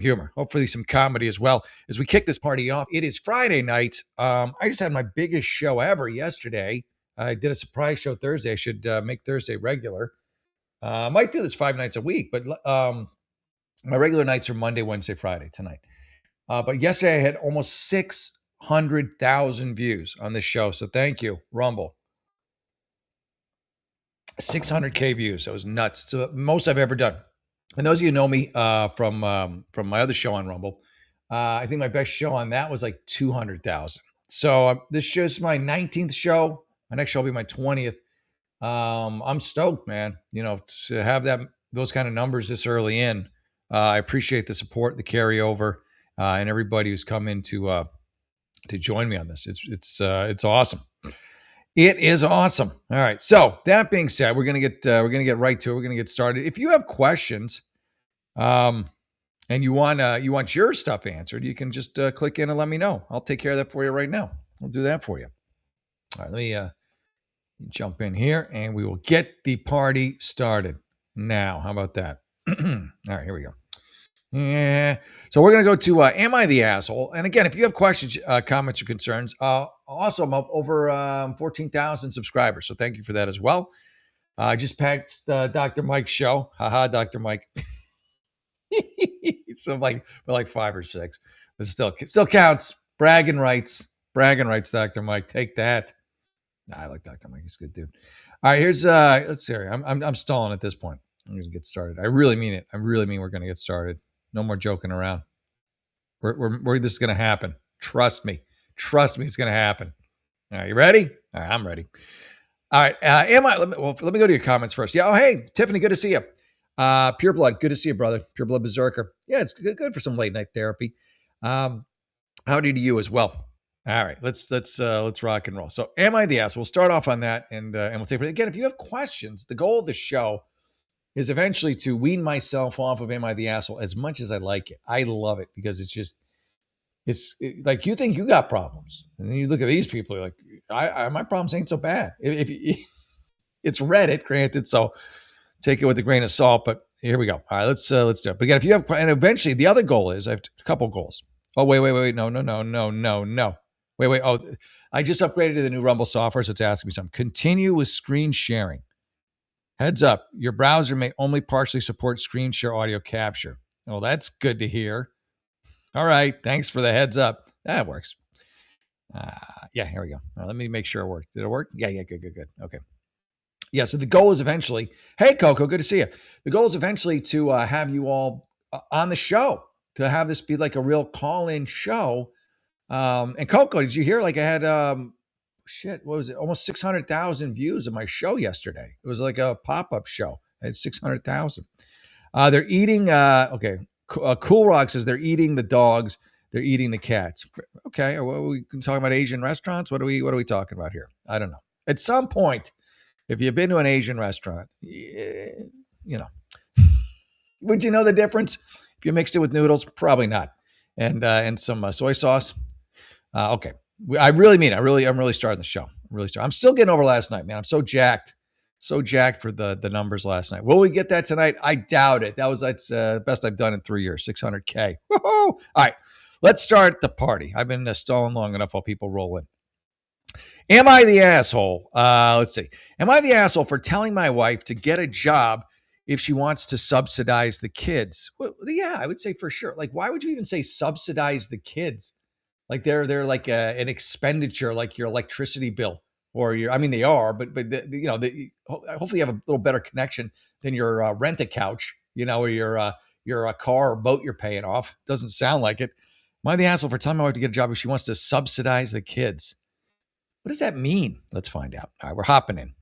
some humor, hopefully some comedy as well as we kick this party off. It is Friday night. I just had my biggest show ever yesterday. I did a surprise show Thursday. I should make Thursday regular. I might do this 5 nights a week, but my regular nights are Monday, Wednesday, Friday tonight. But yesterday I had almost 600,000 views on this show. So thank you, Rumble. 600K views. That was nuts. It's the most I've ever done. And those of you who know me from my other show on Rumble, I think my best show on that was like 200,000. So this is my 19th show. My next show will be my 20th. I'm stoked, man. You know, to have those kind of numbers this early in. I appreciate the support, the carryover, and everybody who's come in to join me on this. It's awesome. It is awesome. All right. So that being said, we're gonna get right to it. We're gonna get started. If you have questions, and you want your stuff answered, you can just click in and let me know. I'll take care of that for you right now. I'll do that for you. All right. Let me jump in here, and we will get the party started now. How about that? All right. Here we go. Yeah. So we're going to go to Am I the Asshole? And again, if you have questions, comments, or concerns, also I'm up over 14,000 subscribers. So thank you for that as well. I just packed Dr. Mike's show. Haha, Dr. Mike. So we're like 5 or 6. But still counts. Bragging rights, Dr. Mike. Take that. Nah, I like Dr. Mike. He's a good dude. All right, here's let's see here. I'm stalling at this point. I'm gonna get started. I really mean it. I really mean we're gonna get started. No more joking around. This is gonna happen. Trust me. Trust me, it's gonna happen. All right, you ready? All right, I'm ready. All right. Let me go to your comments first. Yeah. Oh, hey, Tiffany, good to see you. Pure Blood, good to see you, brother. Pure Blood Berserker. Yeah, it's good for some late night therapy. Howdy to you as well. All right, let's rock and roll. So, am I the asshole? We'll start off on that, and we'll take it again. If you have questions, the goal of the show is eventually to wean myself off of Am I the Asshole as much as I like it. I love it because it's like you think you got problems, and then you look at these people, you're like, my problems ain't so bad. It's Reddit, granted, so take it with a grain of salt. But here we go. All right, let's do it. But again, if you have, and eventually the other goal is I have a couple goals. Oh wait, no. Wait. Oh, I just upgraded to the new Rumble software, so it's asking me something. Continue with screen sharing. Heads up, your browser may only partially support screen share audio capture. Well, that's good to hear. All right, thanks for the heads up. That works. Yeah, here we go. Let me make sure it worked. Did it work? Yeah, good. Okay. Yeah, so the goal is eventually, hey, Coco, good to see you. The goal is eventually to have you all on the show, to have this be like a real call-in show. And Coco, did you hear? Like I had, what was it? Almost 600,000 views of my show yesterday. It was like a pop-up show. I had 600,000. They're eating, Cool Rock says they're eating the dogs. They're eating the cats. Okay, well, we can talk about Asian restaurants. What are we talking about here? I don't know. At some point, if you've been to an Asian restaurant, you know, would you know the difference? If you mixed it with noodles, probably not. And some soy sauce. Okay. I really mean it. I'm really starting the show. I'm still getting over last night, man. I'm so jacked. So jacked for the numbers last night. Will we get that tonight? I doubt it. That's the best I've done in 3 years, 600K. Woo-hoo! All right, let's start the party. I've been stalling long enough while people roll in. Am I the asshole? Let's see. Am I the asshole for telling my wife to get a job if she wants to subsidize the kids? Well, yeah, I would say for sure. Like, why would you even say subsidize the kids? Like they're like an expenditure, like your electricity bill or your. I mean, they are, but hopefully you have a little better connection than your rent a couch, or your car or boat you're paying off. Doesn't sound like it. Am I the asshole for telling my wife to get a job if she wants to subsidize the kids? What does that mean? Let's find out. All right, we're hopping in.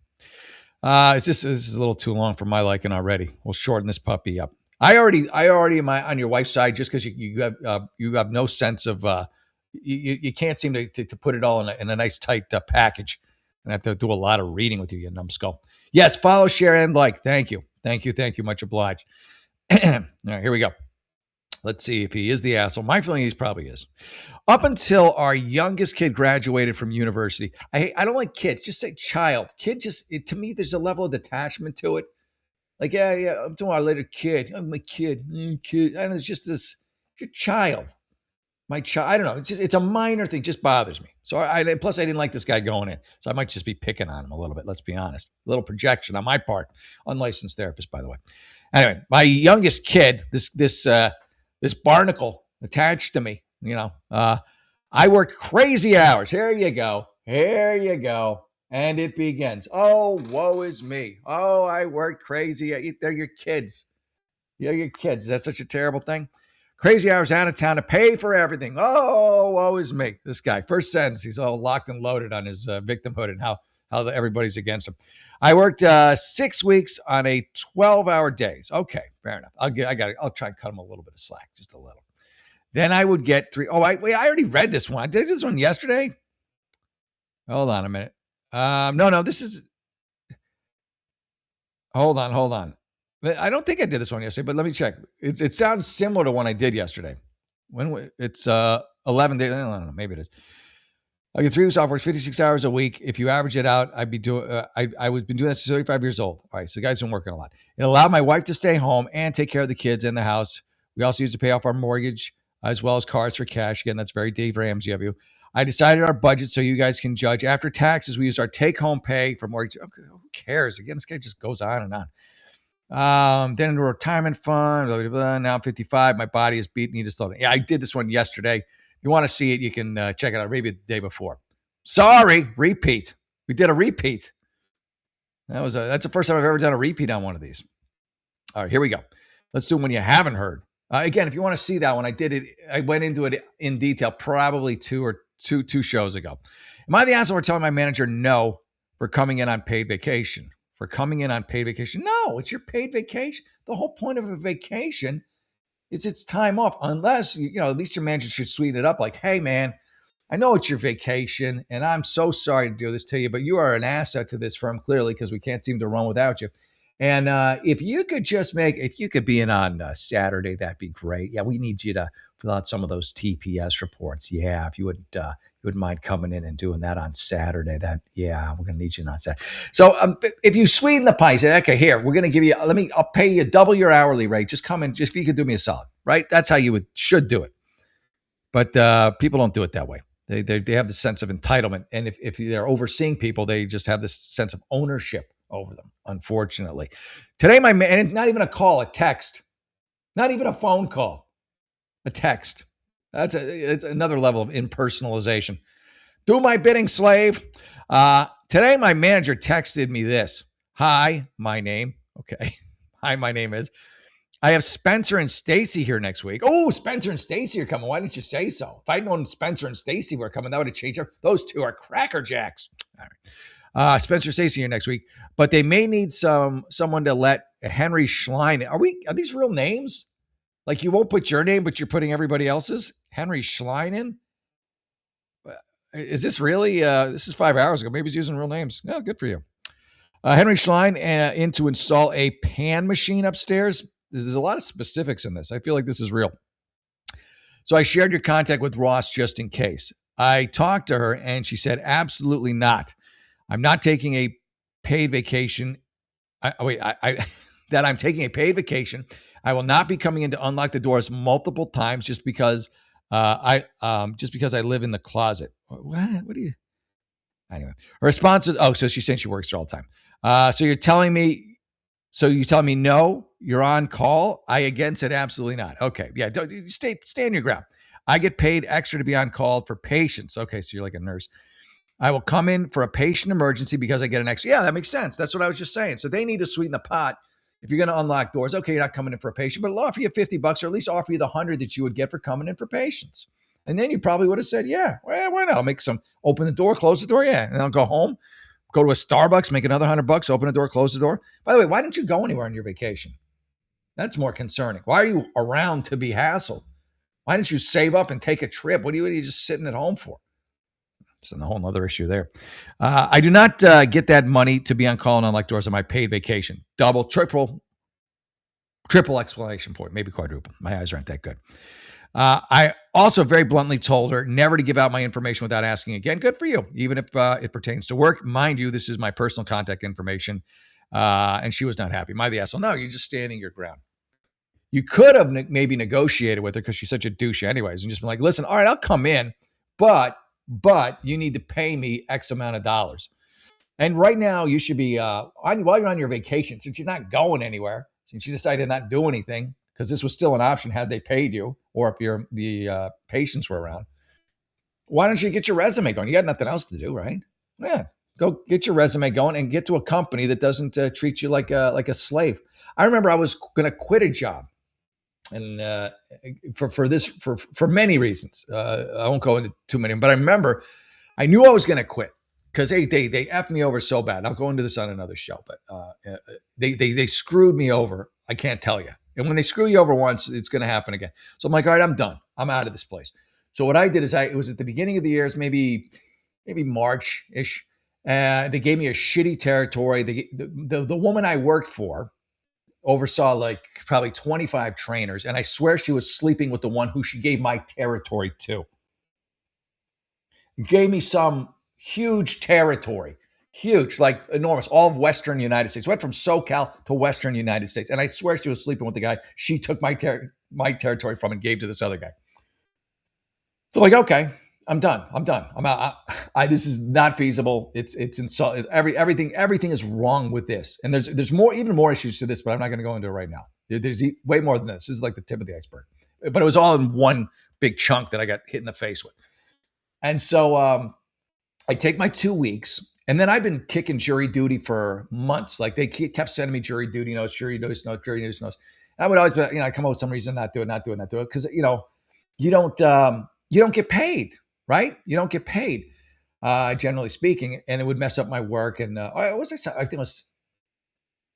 This is a little too long for my liking already. We'll shorten this puppy up. I already am on your wife's side just because you have no sense of you can't seem to put it all in a nice tight package. And I have to do a lot of reading with you numbskull. Yes, follow, share, and like. Thank you. Much obliged. All right, here we go. Let's see if he is the asshole. My feeling he probably is. Up until our youngest kid graduated from university, I don't like kids. Just say child. Kid to me, there's a level of detachment to it. Like, yeah, I'm talking about a later kid. I'm a kid. And it's just this Your child. My child, I don't know. It's a minor thing, just bothers me. So plus I didn't like this guy going in. So I might just be picking on him a little bit. Let's be honest. A little projection on my part. Unlicensed therapist, by the way. Anyway, my youngest kid, this barnacle attached to me, I worked crazy hours. Here you go. Here you go. And it begins. Oh, woe is me. Oh, I worked crazy. They're your kids. You're your kids. That's such a terrible thing. Crazy hours out of town to pay for everything. Oh, woe is me. This guy. First sentence, he's all locked and loaded on his victimhood and how everybody's against him. I worked 6 weeks on a 12-hour days. Okay, fair enough. I'll try and cut him a little bit of slack, just a little. Then I would get 3. Oh, wait, I already read this one. I did this one yesterday. Hold on a minute. No, this is. Hold on. I don't think I did this one yesterday, but let me check. It sounds similar to one I did yesterday. It's 11 days. I don't know. Maybe it is. I get 3 weeks off, works 56 hours a week. If you average it out, I'd be doing. I was been doing this 35 years old. All right, so the guy's been working a lot. It allowed my wife to stay home and take care of the kids and the house. We also used to pay off our mortgage as well as cars for cash. Again, that's very Dave Ramsey of you. I decided our budget so you guys can judge. After taxes, we used our take-home pay for mortgage. Okay, who cares? Again, this guy just goes on and on. Then into a retirement fund. Blah, blah, blah. Now I'm 55. My body is beat. Need to slow down. Yeah, I did this one yesterday. If you want to see it, you can check it out. Maybe the day before. Sorry, repeat. We did a repeat. That's the first time I've ever done a repeat on one of these. All right, here we go. Let's do one you haven't heard. Again, if you want to see that one, I did it. I went into it in detail probably two shows ago. Am I the asshole for telling my manager no for coming in on paid vacation? No, it's your paid vacation. The whole point of a vacation is it's time off. Unless, at least your manager should sweeten it up like, hey, man, I know it's your vacation, and I'm so sorry to do this to you, but you are an asset to this firm, clearly, because we can't seem to run without you. And if you could be in on Saturday, that'd be great. Yeah, we need you to fill out some of those TPS reports. Yeah, if you wouldn't mind coming in and doing that on Saturday, we're gonna need you on Saturday. So if you sweeten the pie, say, okay, here, we're gonna give you. I'll pay you double your hourly rate. Just come in, just if you could do me a solid, right? That's how you should do it. But people don't do it that way. They have the sense of entitlement, and if they're overseeing people, they just have this sense of ownership over them, unfortunately. Today, and not even a call, a text, not even a phone call, a text. It's another level of impersonalization. Do my bidding, slave. Today, my manager texted me this. Hi, my name. Okay. Hi, my name is. I have Spencer and Stacy here next week. Oh, Spencer and Stacy are coming. Why didn't you say so? If I'd known Spencer and Stacy were coming, that would have changed. Those two are crackerjacks. All right. Spencer and Stacy here next week. But they may need someone to let Henry Schlein. Are these real names? Like you won't put your name, but you're putting everybody else's? Henry Schlein in? Is this really? This is 5 hours ago. Maybe he's using real names. Yeah, good for you. Henry Schlein in to install a pan machine upstairs. There's a lot of specifics in this. I feel like this is real. So I shared your contact with Ross just in case. I talked to her and she said, absolutely not. I'm not taking a paid vacation. That I'm taking a paid vacation. I will not be coming in to unlock the doors multiple times just because I live in the closet. What do you? Anyway, her response is, so she's saying she works there all the time. So you're telling me no, you're on call? I again said absolutely not. Okay, yeah, don't stay on your ground. I get paid extra to be on call for patients. Okay, so you're like a nurse. I will come in for a patient emergency because I get an extra. Yeah, that makes sense. That's what I was just saying. So they need to sweeten the pot. If you're going to unlock doors, okay, you're not coming in for a patient, but it'll offer you $50 or at least offer you the 100 that you would get for coming in for patients. And then you probably would have said, yeah, well, why not? I'll open the door, close the door. Yeah. And I'll go home, go to a Starbucks, make another $100, open the door, close the door. By the way, why didn't you go anywhere on your vacation? That's more concerning. Why are you around to be hassled? Why didn't you save up and take a trip? What are you just sitting at home for? It's a whole other issue there. I do not get that money to be on call and unlock doors on my paid vacation. Double, triple exclamation point, maybe quadruple. My eyes aren't that good. I also very bluntly told her never to give out my information without asking again. Good for you, even if it pertains to work. Mind you, this is my personal contact information, and she was not happy. Am I the asshole? No, you're just standing your ground. You could have maybe negotiated with her because she's such a douche anyways, and just been like, listen, all right, I'll come in, but you need to pay me X amount of dollars. And right now, you should be while you're on your vacation, since you're not going anywhere, since you decided to not do anything, because this was still an option had they paid you, or if the patients were around. Why don't you get your resume going? You got nothing else to do, right? Yeah, go get your resume going and get to a company that doesn't treat you like a slave. I remember I was going to quit a job, and for many reasons. I won't go into too many, but I remember I knew I was going to quit because they effed me over so bad. I'll go into this on another show, but they screwed me over. I can't tell you. And when they screw you over once, it's going to happen again. So I'm like, all right, I'm done. I'm out of this place. So what I did is it was at the beginning of the year, maybe March ish. They gave me a shitty territory. The woman I worked for oversaw like probably 25 trainers, and I swear she was sleeping with the one who she gave my territory to. Gave me some huge territory, huge, like enormous, all of Western United States. Went from SoCal to Western United States, and I swear she was sleeping with the guy she took my territory from and gave to this other guy. So like, okay, I'm done. I'm out. This is not feasible. It's insult. Everything is wrong with this, and there's even more issues to this, but I'm not going to go into it right now. There's way more than this. This is like the tip of the iceberg, but it was all in one big chunk that I got hit in the face with. And so I take my 2 weeks, and then I've been kicking jury duty for months. Like they kept sending me jury duty notes, jury notes. And I would always, I come up with some reason not do it, because you don't get paid, right? You don't get paid, generally speaking, and it would mess up my work. And what was I? I think it was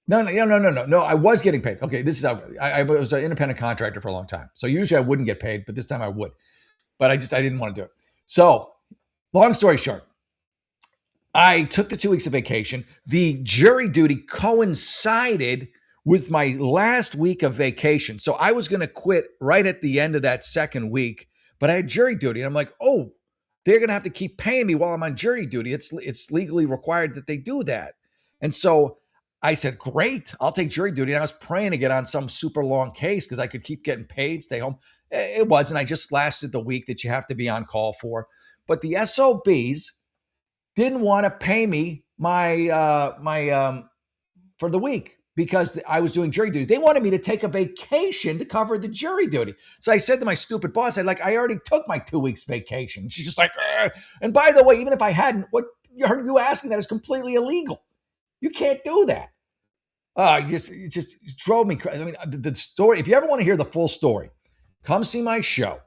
no. I was getting paid. Okay, this is how I was an independent contractor for a long time, so usually I wouldn't get paid, but this time I would. But I didn't want to do it. So, long story short, I took the 2 weeks of vacation. The jury duty coincided with my last week of vacation. So I was going to quit right at the end of that second week, but I had jury duty. And I'm like, oh, they're going to have to keep paying me while I'm on jury duty. It's legally required that they do that. And so I said, great, I'll take jury duty. And I was praying to get on some super long case because I could keep getting paid, stay home. It wasn't. I just lasted the week that you have to be on call for. But the SOBs didn't want to pay me my for the week because I was doing jury duty. They wanted me to take a vacation to cover the jury duty. So I said to my stupid boss, I already took my 2 weeks vacation. She's just like, and by the way, even if I hadn't, what you asking that is completely illegal. You can't do that. It just drove me crazy. I mean, the story, if you ever want to hear the full story, come see my show.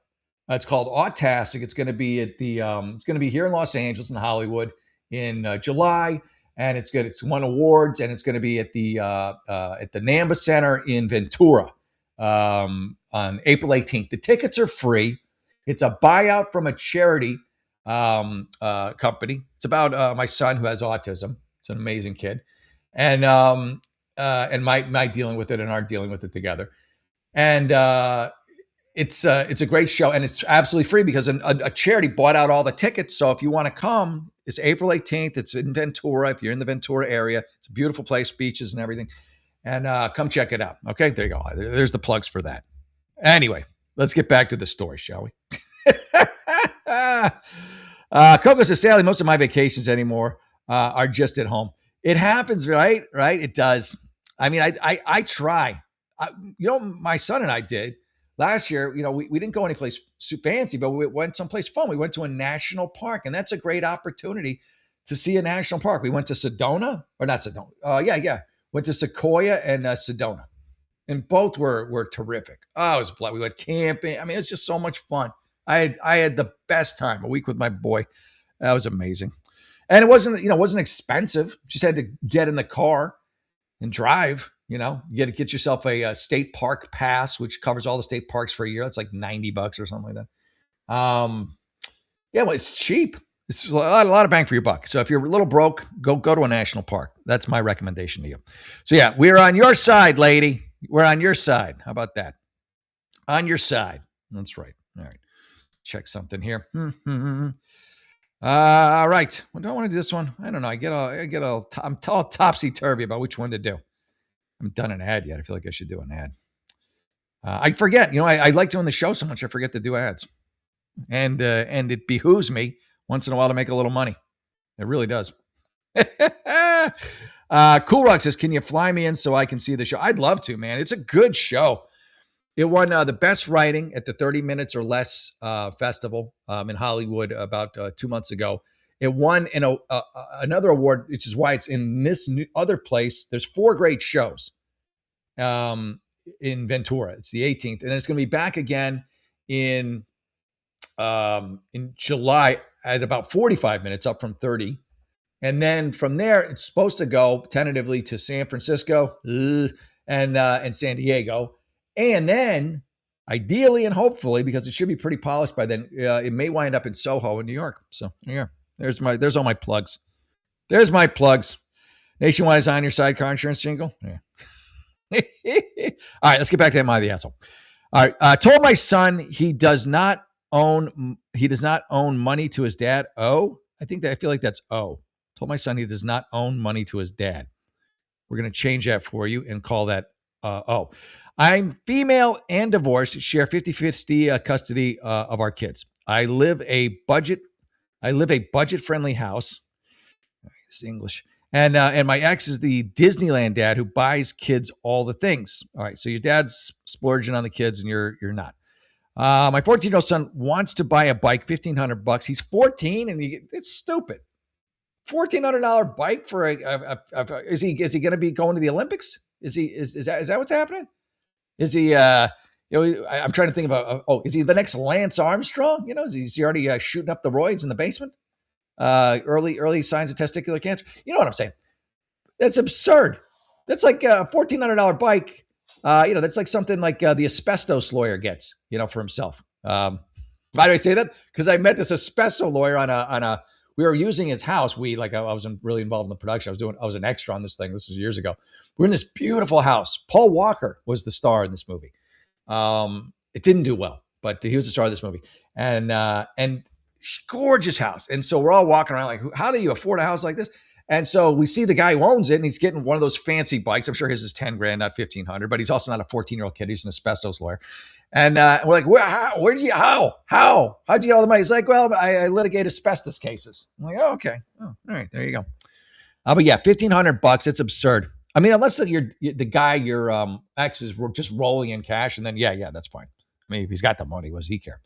It's called Autastic. It's going to be at it's going to be here in Los Angeles and Hollywood in July, and it's won awards, and it's going to be at the Namba Center in Ventura on April 18th. The tickets are free. It's a buyout from a charity company. It's about my son who has autism. It's an amazing kid, and my dealing with it and our dealing with it together, and it's a great show, and it's absolutely free because a charity bought out all the tickets. So if you want to come, it's April 18th. It's in Ventura. If you're in the Ventura area, it's a beautiful place, beaches and everything. And come check it out. Okay, there you go. There's the plugs for that. Anyway, let's get back to the story, shall we? Coco says, Sally, most of my vacations anymore are just at home. It happens, right? Right? It does. I mean, I try. My son and I did. Last year, we didn't go anyplace fancy, but we went someplace fun. We went to a national park, and that's a great opportunity to see a national park. We went to Sedona, or not Sedona. Yeah. Went to Sequoia and Sedona, and both were terrific. Oh, it was we went camping. I mean, it was just so much fun. I had the best time. A week with my boy. That was amazing, and it wasn't expensive. Just had to get in the car and drive. You get yourself a state park pass, which covers all the state parks for a year. That's like $90 or something like that. Well, it's cheap. It's a lot of bang for your buck. So if you're a little broke, go to a national park. That's my recommendation to you. So yeah, we're on your side, lady. We're on your side. How about that? On your side. That's right. All right. Check something here. All right. Well, do I want to do this one? I don't know. I'm topsy-turvy about which one to do. I haven't done an ad yet. I feel like I should do an ad. I forget. I like doing the show so much I forget to do ads, and it behooves me once in a while to make a little money. It really does. Cool Rock says, "Can you fly me in so I can see the show?" I'd love to, man. It's a good show. It won the best writing at the 30 Minutes or Less festival in Hollywood about 2 months ago. It won another award, which is why it's in this other place. There's 4 great shows in Ventura. It's the 18th, and it's going to be back again in July at about 45 minutes, up from 30. And then from there, it's supposed to go tentatively to San Francisco and San Diego. And then, ideally and hopefully, because it should be pretty polished by then, it may wind up in Soho in New York. So yeah, there's all my plugs. There's my plugs. Nationwide is on your sidecar insurance jingle. Yeah. All right, let's get back to Am I the Asshole? All right, told my son he does not own money to his dad. Oh, I feel like that's O. Told my son he does not own money to his dad. We're going to change that for you and call that O. I'm female and divorced, share 50-50 custody of our kids. I live a budget-friendly house. It's English. And my ex is the Disneyland dad who buys kids all the things. All right, so your dad's splurging on the kids and you're not. My 14-year-old son wants to buy a bike, $1,500. He's 14 and it's stupid. $1,400 bike for is he going to be going to the Olympics? Is that what's happening? Is he I'm trying to think about is he the next Lance Armstrong? Is he already shooting up the roids in the basement? Early signs of testicular cancer. You know what I'm saying? That's absurd. That's like a $1,400 bike. That's like something like the asbestos lawyer gets, for himself. Why do I say that? Because I met this asbestos lawyer on a we were using his house. I wasn't really involved in the production. I was an extra on this thing. This was years ago. We're in this beautiful house. Paul Walker was the star in this movie. It didn't do well, but he was the star of this movie. And gorgeous house. And so we're all walking around like, how do you afford a house like this? And so we see the guy who owns it, and he's getting one of those fancy bikes. I'm sure his is $10,000, not $1,500, but he's also not a 14-year-old kid. He's an asbestos lawyer. And we're like, how'd you get all the money? He's like, well, I litigate asbestos cases. I'm like, oh, okay. Oh, all right, there you go. But yeah, $1,500. It's absurd. I mean, unless you're the guy your ex is just rolling in cash, and then yeah, that's fine. I mean, if he's got the money, what does he care?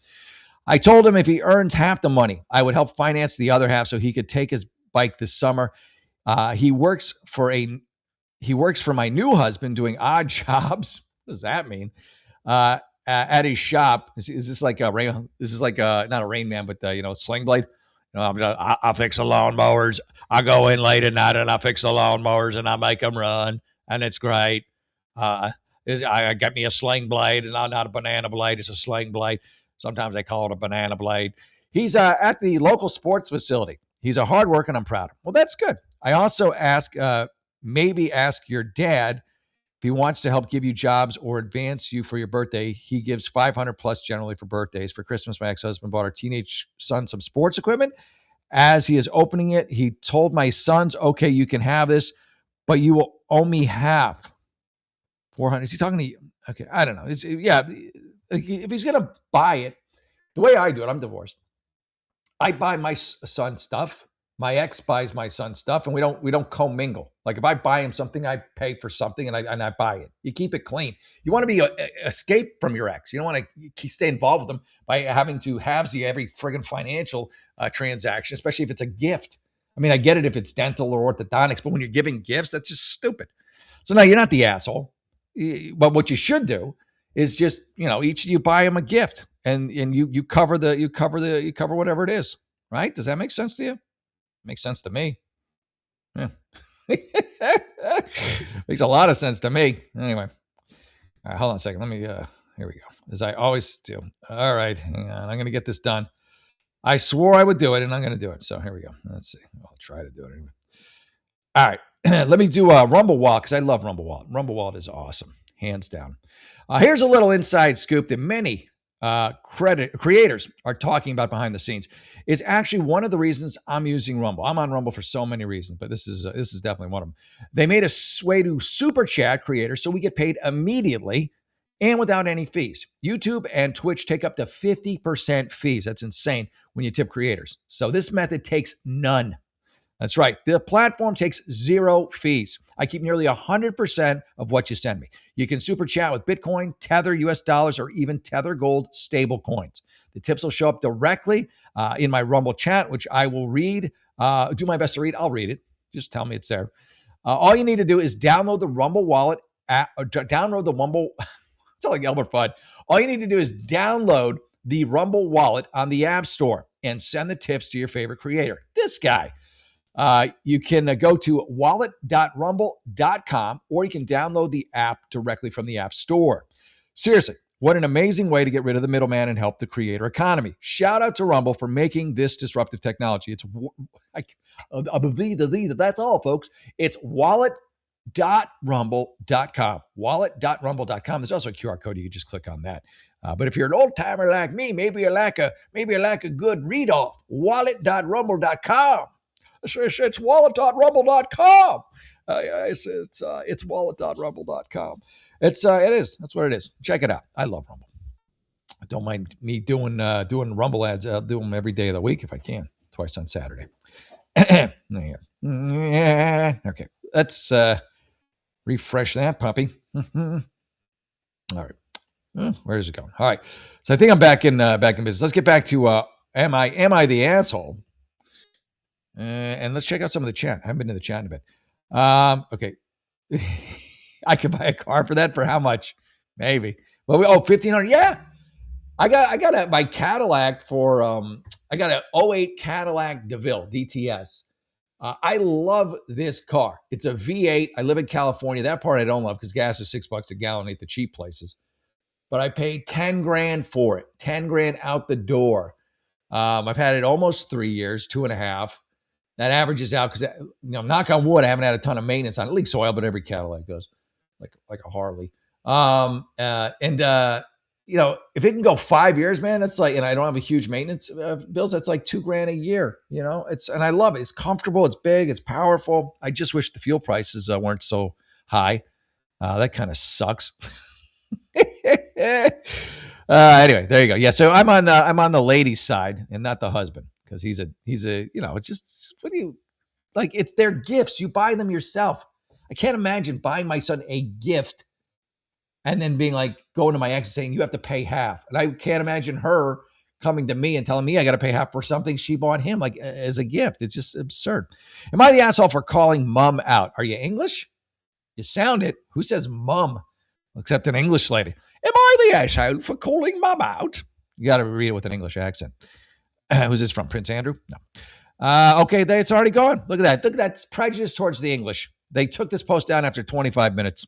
I told him if he earns half the money, I would help finance the other half so he could take his bike this summer. He works for my new husband doing odd jobs. What does that mean? At his shop. Is this like a rain? This is like not a Rain Man, but Sling Blade. I fix the lawnmowers. I go in late at night and I fix the lawnmowers and I make them run, and it's great. I got me a sling blade, and not a banana blade. It's a sling blade. Sometimes they call it a banana blade. He's at the local sports facility. He's a hard worker, and I'm proud of him. Well, that's good. I also maybe ask your dad if he wants to help give you jobs or advance you for your birthday. He gives $500 plus generally for birthdays. For Christmas, my ex-husband bought our teenage son some sports equipment. As he is opening it, he told my sons, okay, you can have this, but you will owe me half. 400. Is he talking to you? Okay, I don't know. If he's going to buy it, the way I do it, I'm divorced. I buy my son stuff. My ex buys my son stuff, and we don't commingle. Like if I buy him something, I pay for something, and I buy it. You keep it clean. You want to be escape from your ex. You don't want to stay involved with them by having to halvesy every friggin' financial transaction, especially if it's a gift. I mean, I get it if it's dental or orthodontics, but when you're giving gifts, that's just stupid. So no, you're not the asshole. But what you should do is just each of you buy him a gift, and you cover whatever it is. Right? Does that make sense to you? Makes sense to me. Yeah. Makes a lot of sense to me. Anyway. All right, hold on a second. Let me here we go. As I always do. All right, hang on. I'm gonna get this done. I swore I would do it, and I'm gonna do it. So here we go. Let's see. I'll try to do it anyway. All right. Let me do Rumble Wallet, because I love Rumble Wallet. Rumble Wallet is awesome, hands down. Here's a little inside scoop that many creators are talking about behind the scenes. It's actually one of the reasons I'm using Rumble. I'm on Rumble for so many reasons, but this is definitely one of them. They made a way to super chat creators so we get paid immediately and without any fees. YouTube and Twitch take up to 50% fees. That's insane when you tip creators. So this method takes none. That's right. The platform takes zero fees. I keep nearly 100% of what you send me. You can super chat with Bitcoin, Tether, US dollars, or even Tether Gold stable coins. The tips will show up directly in my Rumble chat, which I will read, do my best to read. I'll read it. Just tell me it's there. All you need to do is download the Rumble wallet app, or download the Rumble. It's like Elmer Fudd. All you need to do is download the Rumble wallet on the App Store and send the tips to your favorite creator. This guy. You can go to wallet.rumble.com, or you can download the app directly from the App Store. Seriously, what an amazing way to get rid of the middleman and help the creator economy. Shout out to Rumble for making this disruptive technology. It's that's all, folks. It's wallet.rumble.com. Wallet.rumble.com. There's also a QR code. You can just click on that. But if you're an old timer like me, maybe you like a good read off. Wallet.rumble.com. It's wallet.rumble.com. It's wallet.rumble.com. It is. That's what it is. Check it out. I love Rumble. I don't mind me doing Rumble ads. I'll do them every day of the week if I can. Twice on Saturday. Okay. Let's refresh that puppy. All right. Where is it going? All right. So I think I'm back in business. Let's get back to am I the asshole? And let's check out some of the chat. I haven't been to the chat in a bit. Okay. I could buy a car for that. For how much? Maybe. Well, $1,500. Yeah. I got my Cadillac for I got an 08 Cadillac DeVille DTS. I love this car. It's a V8. I live in California. That part I don't love because gas is $6 a gallon at the cheap places. But I paid $10,000 for it. $10,000 out the door. I've had it almost 3 years, 2.5. That averages out because, knock on wood, I haven't had a ton of maintenance on it. It leaks oil, but every Cadillac does, like a Harley. If it can go 5 years, man, that's like, and I don't have a huge maintenance bills. That's like $2,000 a year. And I love it. It's comfortable. It's big. It's powerful. I just wish the fuel prices weren't so high. That kind of sucks. Anyway, there you go. Yeah, so I'm on the lady's side and not the husband. Because he's a, it's just, what do you, like, it's their gifts. You buy them yourself. I can't imagine buying my son a gift and then being like, going to my ex and saying, you have to pay half. And I can't imagine her coming to me and telling me I got to pay half for something she bought him, like, as a gift. It's just absurd. Am I the asshole for calling mom out? Are you English? You sound it. Who says mom? Except an English lady. Am I the asshole for calling mom out? You got to read it with an English accent. Who's this from? Prince Andrew? No. Okay, it's already gone. Look at that. Look at that prejudice towards the English. They took this post down after 25 minutes.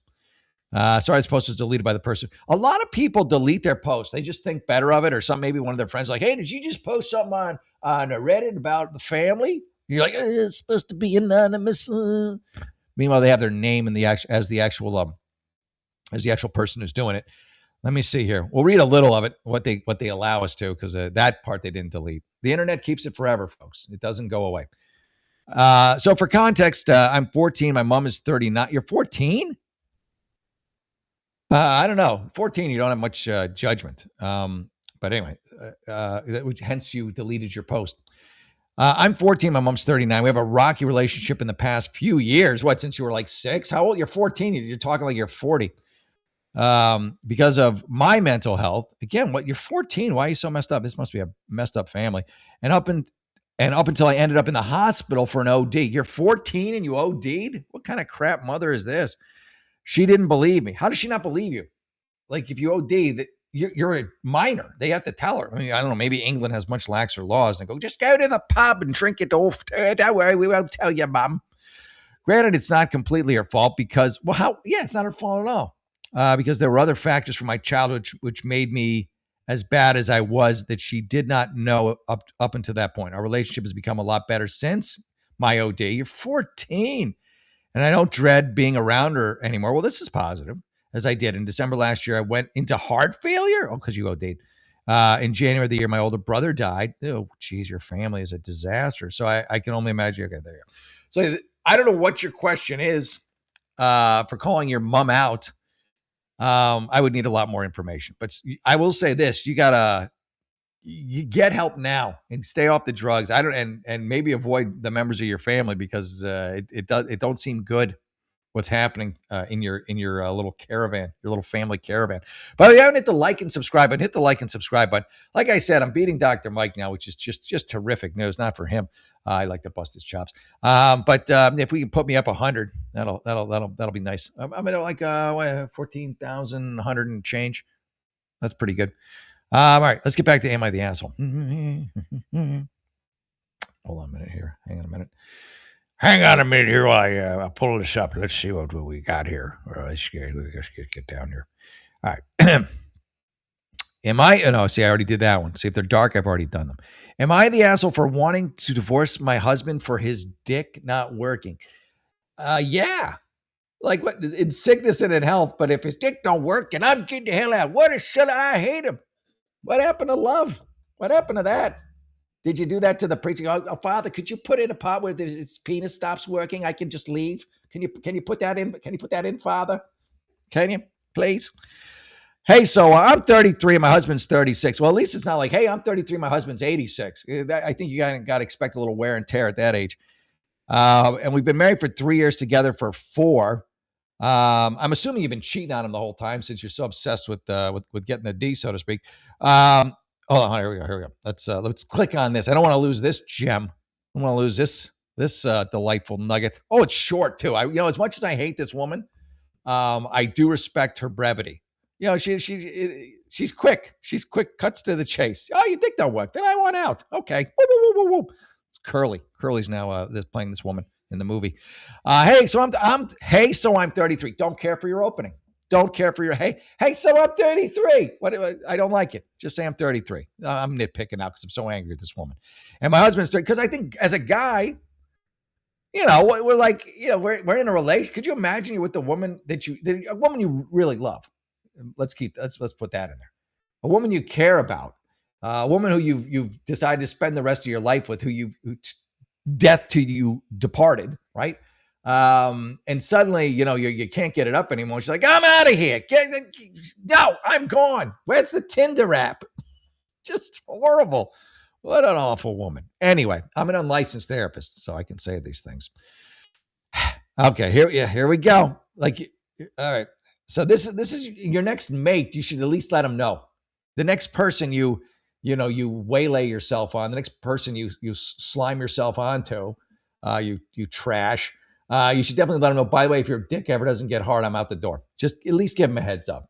Sorry, this post was deleted by the person. A lot of people delete their posts. They just think better of it, or maybe one of their friends like, hey, did you just post something on Reddit about the family? You're like, it's supposed to be anonymous. Meanwhile, they have their name in as the actual person who's doing it. Let me see here. We'll read a little of it, what they allow us to, because that part they didn't delete. The internet keeps it forever, folks. It doesn't go away. So for context, I'm 14. My mom is 39. You're 14? I don't know. 14, you don't have much judgment. But anyway, hence you deleted your post. I'm 14. My mom's 39. We have a rocky relationship in the past few years. What, since you were like 6? How old? You're 14. You're talking like you're 40. Because of my mental health. Again, you're 14. Why are you so messed up? This must be a messed up family. And up until I ended up in the hospital for an OD. You're 14 and you OD'd? What kind of crap mother is this? She didn't believe me. How does she not believe you? Like, if you OD, that you're a minor. They have to tell her. I mean, I don't know. Maybe England has much laxer laws and go, just go to the pub and drink it off. Don't worry, we won't tell you, mom. Granted, it's not completely her fault because, it's not her fault at all. Because there were other factors from my childhood which made me as bad as I was that she did not know up until that point. Our relationship has become a lot better since my OD. You're 14. And I don't dread being around her anymore. Well, this is positive, as I did. In December last year, I went into heart failure. Oh, because you OD'd. In January of the year, my older brother died. Oh, geez, your family is a disaster. So I can only imagine. Okay, there you go. So I don't know what your question is for calling your mom out. I would need a lot more information. But I will say this: you get help now and stay off the drugs. I don't and maybe avoid the members of your family because it don't seem good what's happening in your little caravan, your little family caravan. But I haven't hit the like and subscribe button. Hit the like and subscribe button. Like I said, I'm beating Dr. Mike now, which is just terrific news. Not for him. I like to bust his chops. But if we can put me up 100, that'll be nice. I'm at like 14,100 and change. That's pretty good. All right, let's get back to Am I the Asshole? Hold on a minute here. Hang on a minute. Hang on a minute here while I pull this up. Let's see what we got here. Let's get down here. All right. Am I? No, see, I already did that one. See, if they're dark, I've already done them. Am I the asshole for wanting to divorce my husband for his dick not working? Yeah. Like what? In sickness and in health. But if his dick don't work and I'm getting the hell out, what a shit! I hate him. What happened to love? What happened to that? Did you do that to the preacher? Oh, Father, could you put in a pot where his penis stops working? I can just leave. Can you put that in? Can you put that in, Father? Can you, please? Hey, so I'm 33 and my husband's 36. Well, at least it's not like, hey, I'm 33, my husband's 86. I think you got to expect a little wear and tear at that age. And we've been married for 3 years, together for 4. I'm assuming you've been cheating on him the whole time since you're so obsessed with getting the D, so to speak. Hold on, here we go. Let's click on this. I don't want to lose this gem. I don't want to lose this delightful nugget. Oh, it's short too. As much as I hate this woman, I do respect her brevity. She's quick. She's quick. Cuts to the chase. Oh, you think don't work? Then I want out. Okay. Woo, woo, woo, woo, woo. It's Curly. Curly's now playing this woman in the movie. Hey, so I'm 33. Don't care for your opening. Don't care for your hey, so I'm 33. What? I don't like it. Just say I'm 33. I'm nitpicking now because I'm so angry at this woman. And my husband's 30, because I think as a guy, we're like, we're in a relation. Could you imagine you with a woman a woman you really love? Let's put that in there. A woman you care about, a woman who you've decided to spend the rest of your life with, who death to you departed, right? And suddenly, you can't get it up anymore. She's like, I'm out of here. No, I'm gone. Where's the Tinder app? Just horrible. What an awful woman. Anyway, I'm an unlicensed therapist, so I can say these things. Okay, here we go. All right. So this is your next mate. You should at least let him know. The next person you waylay yourself on, the next person you slime yourself onto, you trash. You should definitely let him know. By the way, if your dick ever doesn't get hard, I'm out the door. Just at least give him a heads up.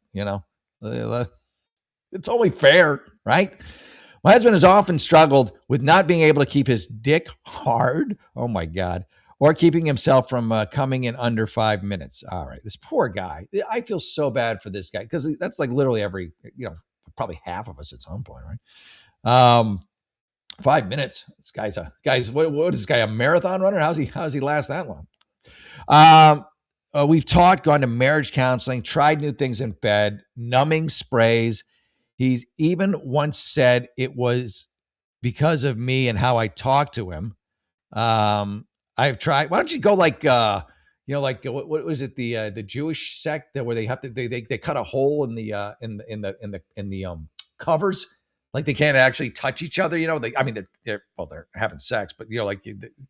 It's only fair, right? My husband has often struggled with not being able to keep his dick hard. Oh my God. Or keeping himself from coming in under 5 minutes. All right. This poor guy. I feel so bad for this guy because that's like literally every, probably half of us at some point, right? 5 minutes. This guy's what is this guy, a marathon runner? How's he last that long? We've gone to marriage counseling, tried new things in bed, numbing sprays. He's even once said it was because of me and how I talked to him. I've tried. Why don't you go like what was it, the Jewish sect where they have to they cut a hole in the covers, like they can't actually touch each other. They're having sex, but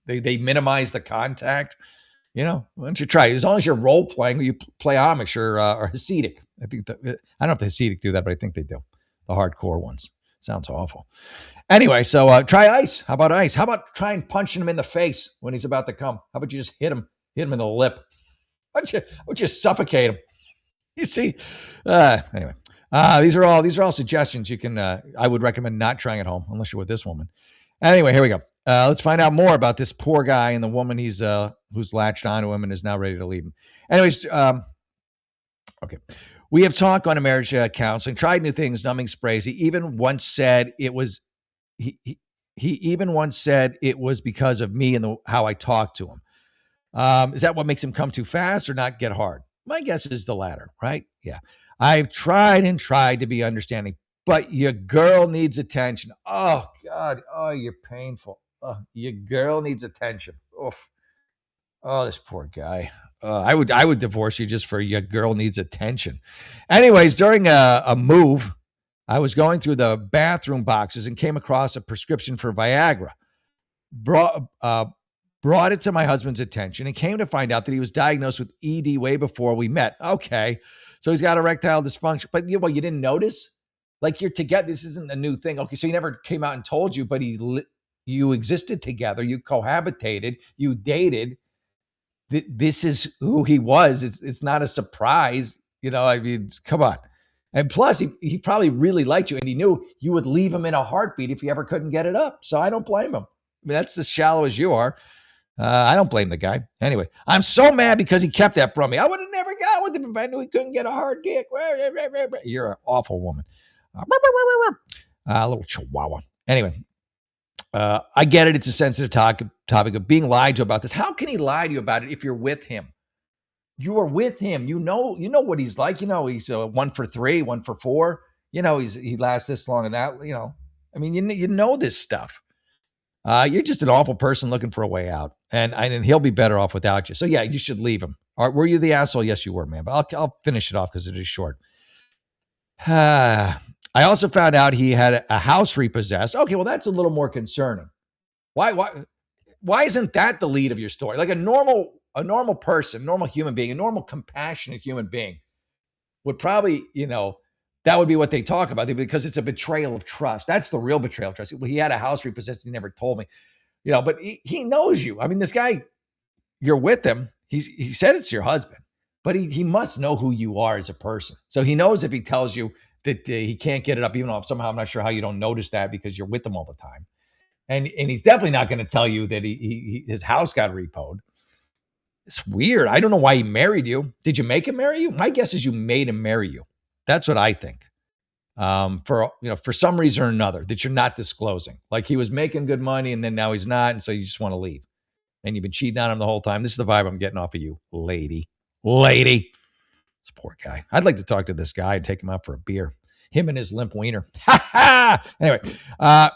they minimize the contact. Why don't you try? As long as you're role playing, you play Amish or Hasidic. I think I don't know if the Hasidic do that, but I think they do. The hardcore ones. Sounds awful. Anyway, so try ice. How about ice? How about trying punching him in the face when he's about to come? How about you just hit him in the lip? Why don't you suffocate him? You see? Anyway, these are all suggestions. You can. I would recommend not trying at home unless you're with this woman. Anyway, here we go. Let's find out more about this poor guy and the woman who's latched onto him and is now ready to leave him. Anyways, okay. We have talked on a marriage counseling, tried new things, numbing sprays. He even once said it was he even once said it was because of me and how I talked to him. Is that what makes him come too fast or not get hard? My guess is the latter, right? Yeah. I've tried and tried to be understanding, but your girl needs attention. Oh, God. Oh, you're painful. Oh, your girl needs attention. Oof. Oh, this poor guy. I would divorce you just for your girl needs attention. Anyways, during a move, I was going through the bathroom boxes and came across a prescription for Viagra. Brought brought it to my husband's attention and came to find out that he was diagnosed with ED way before we met. Okay, so he's got erectile dysfunction, but you didn't notice? Like you're together. This isn't a new thing. Okay, so he never came out and told you, but you existed together, you cohabitated, you dated. This is who he was. It's not a surprise. I mean, come on. And plus, he probably really liked you, and he knew you would leave him in a heartbeat if you ever couldn't get it up. So I don't blame him. I mean, that's as shallow as you are. I don't blame the guy. Anyway, I'm so mad because he kept that from me. I would have never got with him if I knew he couldn't get a hard dick. You're an awful woman. A little chihuahua. Anyway, I get it. It's a sensitive topic of being lied to about this. How can he lie to you about it if you're with him? You are with him. You know what he's like. He's 1 for 3, 1 for 4. He lasts this long and that. I mean, you know this stuff. You're just an awful person looking for a way out, and he'll be better off without you. So yeah, you should leave him. Were you the asshole? Yes, you were, man. But I'll finish it off because it is short. I also found out he had a house repossessed. Okay, well that's a little more concerning. Why isn't that the lead of your story? Like a normal person, normal human being, a normal compassionate human being would probably, that would be what they talk about because it's a betrayal of trust. That's the real betrayal of trust. Well, he had a house repossessed. He never told me, but he knows you. I mean, this guy, you're with him. He said it's your husband, but he must know who you are as a person. So he knows if he tells you that he can't get it up, even though somehow I'm not sure how you don't notice that because you're with him all the time. And he's definitely not going to tell you that his house got repoed. It's weird. I don't know why he married you. Did you make him marry you? My guess is you made him marry you. That's what I think. For some reason or another that you're not disclosing. Like he was making good money and then now he's not, and so you just want to leave. And you've been cheating on him the whole time. This is the vibe I'm getting off of you, lady. This poor guy. I'd like to talk to this guy and take him out for a beer. Him and his limp wiener. Anyway, I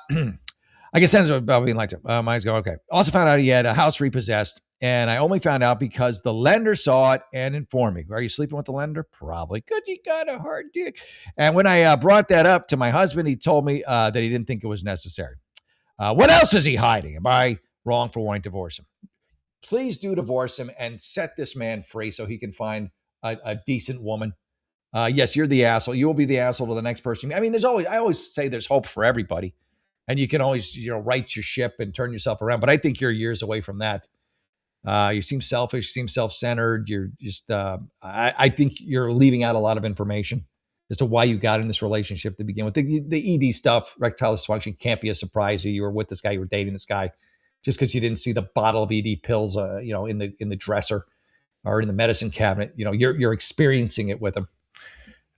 guess that's about being like to. Mine's going okay. Also found out he had a house repossessed, and I only found out because the lender saw it and informed me. Are you sleeping with the lender? Probably. Good, you got a hard dick. And when I brought that up to my husband, he told me that he didn't think it was necessary. What else is he hiding? Am I wrong for wanting to divorce him? Please do divorce him and set this man free so he can find a decent woman. Yes, you're the asshole. You will be the asshole to the next person. I mean, I always say there's hope for everybody. And you can always, right your ship and turn yourself around. But I think you're years away from that. You seem selfish, you seem self-centered. You're just, I think you're leaving out a lot of information as to why you got in this relationship to begin with. The ED stuff, erectile dysfunction, can't be a surprise. You were with this guy, you were dating this guy, just because you didn't see the bottle of ED pills, in the dresser or in the medicine cabinet. You're experiencing it with him.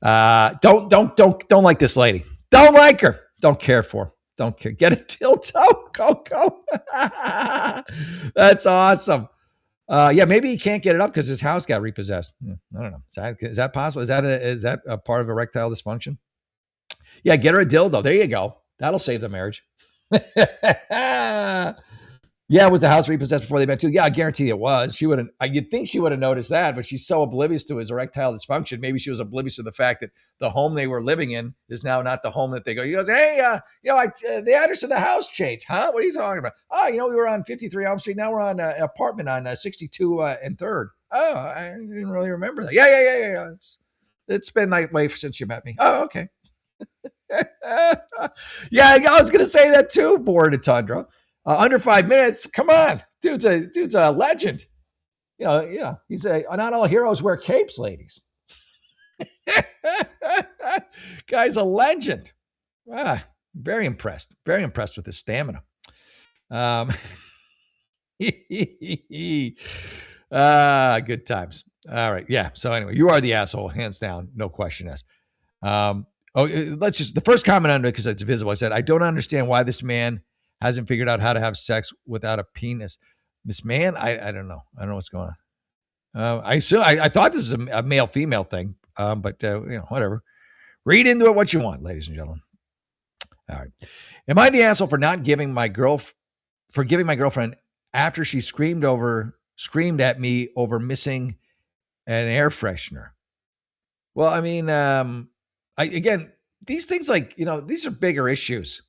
Don't like this lady. Don't like her. Don't care for her. Don't care. Get a dildo. Go. That's awesome. Yeah, maybe he can't get it up because his house got repossessed. I don't know. Is that possible? Is that a part of erectile dysfunction? Yeah, get her a dildo. There you go. That'll save the marriage. Yeah, was the house repossessed before they met too? Yeah, I guarantee it was. She wouldn't. You'd think she would have noticed that, but she's so oblivious to his erectile dysfunction. Maybe she was oblivious to the fact that the home they were living in is now not the home that they go. He goes, hey, the address of the house changed, huh? What are you talking about? Oh, we were on 53 Elm Street. Now we're on an apartment on 62 and 3rd. Oh, I didn't really remember that. Yeah. It's been that way since you met me. Oh, okay. Yeah, I was going to say that too, Bored to Tundra. Under 5 minutes, come on, dude's a legend. He's not all heroes wear capes, ladies. Guy's a legend. Very impressed with his stamina. Good times. All right, yeah. So anyway, you are the asshole, hands down, no question asked. The first comment under it because it's visible. I said, I don't understand why this man hasn't figured out how to have sex without a penis. This man, I don't know. I don't know what's going on. I thought this is a male-female thing, but whatever. Read into it what you want, ladies and gentlemen. All right. Am I the asshole for giving my girlfriend after she screamed over screamed at me over missing an air freshener. Well, I mean, again, these things these are bigger issues.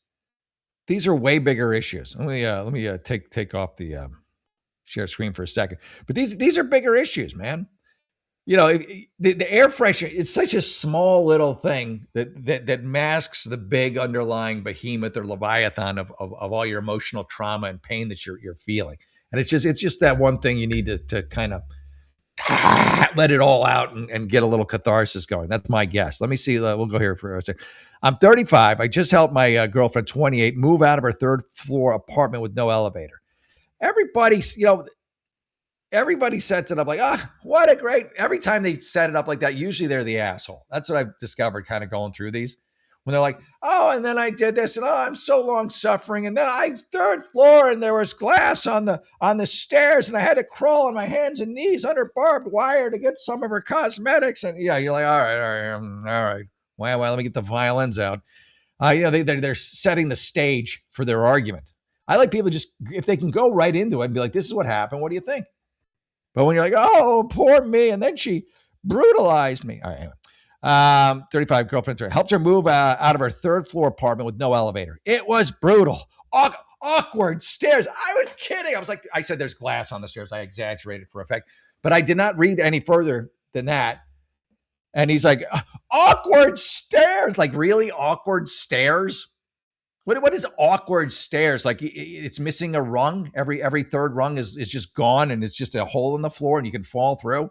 These are way bigger issues. Let me take off the share screen for a second. But these are bigger issues, man. The air freshener, it's such a small little thing that masks the big underlying behemoth or leviathan of all your emotional trauma and pain that you're feeling. And it's just that one thing you need to kind of let it all out and get a little catharsis going. That's my guess. Let me see. We'll go here for a second. I'm 35. I just helped my girlfriend, 28, move out of her third floor apartment with no elevator. Everybody sets it up like, what a great, every time they set it up like that, usually they're the asshole. That's what I've discovered kind of going through these. When they're like, and then I did this, and I'm so long suffering, and then I third floor, and there was glass on the stairs, and I had to crawl on my hands and knees under barbed wire to get some of her cosmetics, and yeah, you're like, all right. Well, let me get the violins out. They're setting the stage for their argument. I like people just, if they can go right into it and be like, this is what happened. What do you think? But when you're like, oh, poor me, and then she brutalized me. All right, anyway. 35 girlfriend helped her move out of her third floor apartment with no elevator. It was brutal. Awkward stairs. I was kidding. I said there's glass on the stairs. I exaggerated for effect, but I did not read any further than that. And he's like, awkward stairs. Like, really awkward stairs? What is awkward stairs? Like, it's missing a rung. Every third rung is just gone, and it's just a hole in the floor, and you can fall through.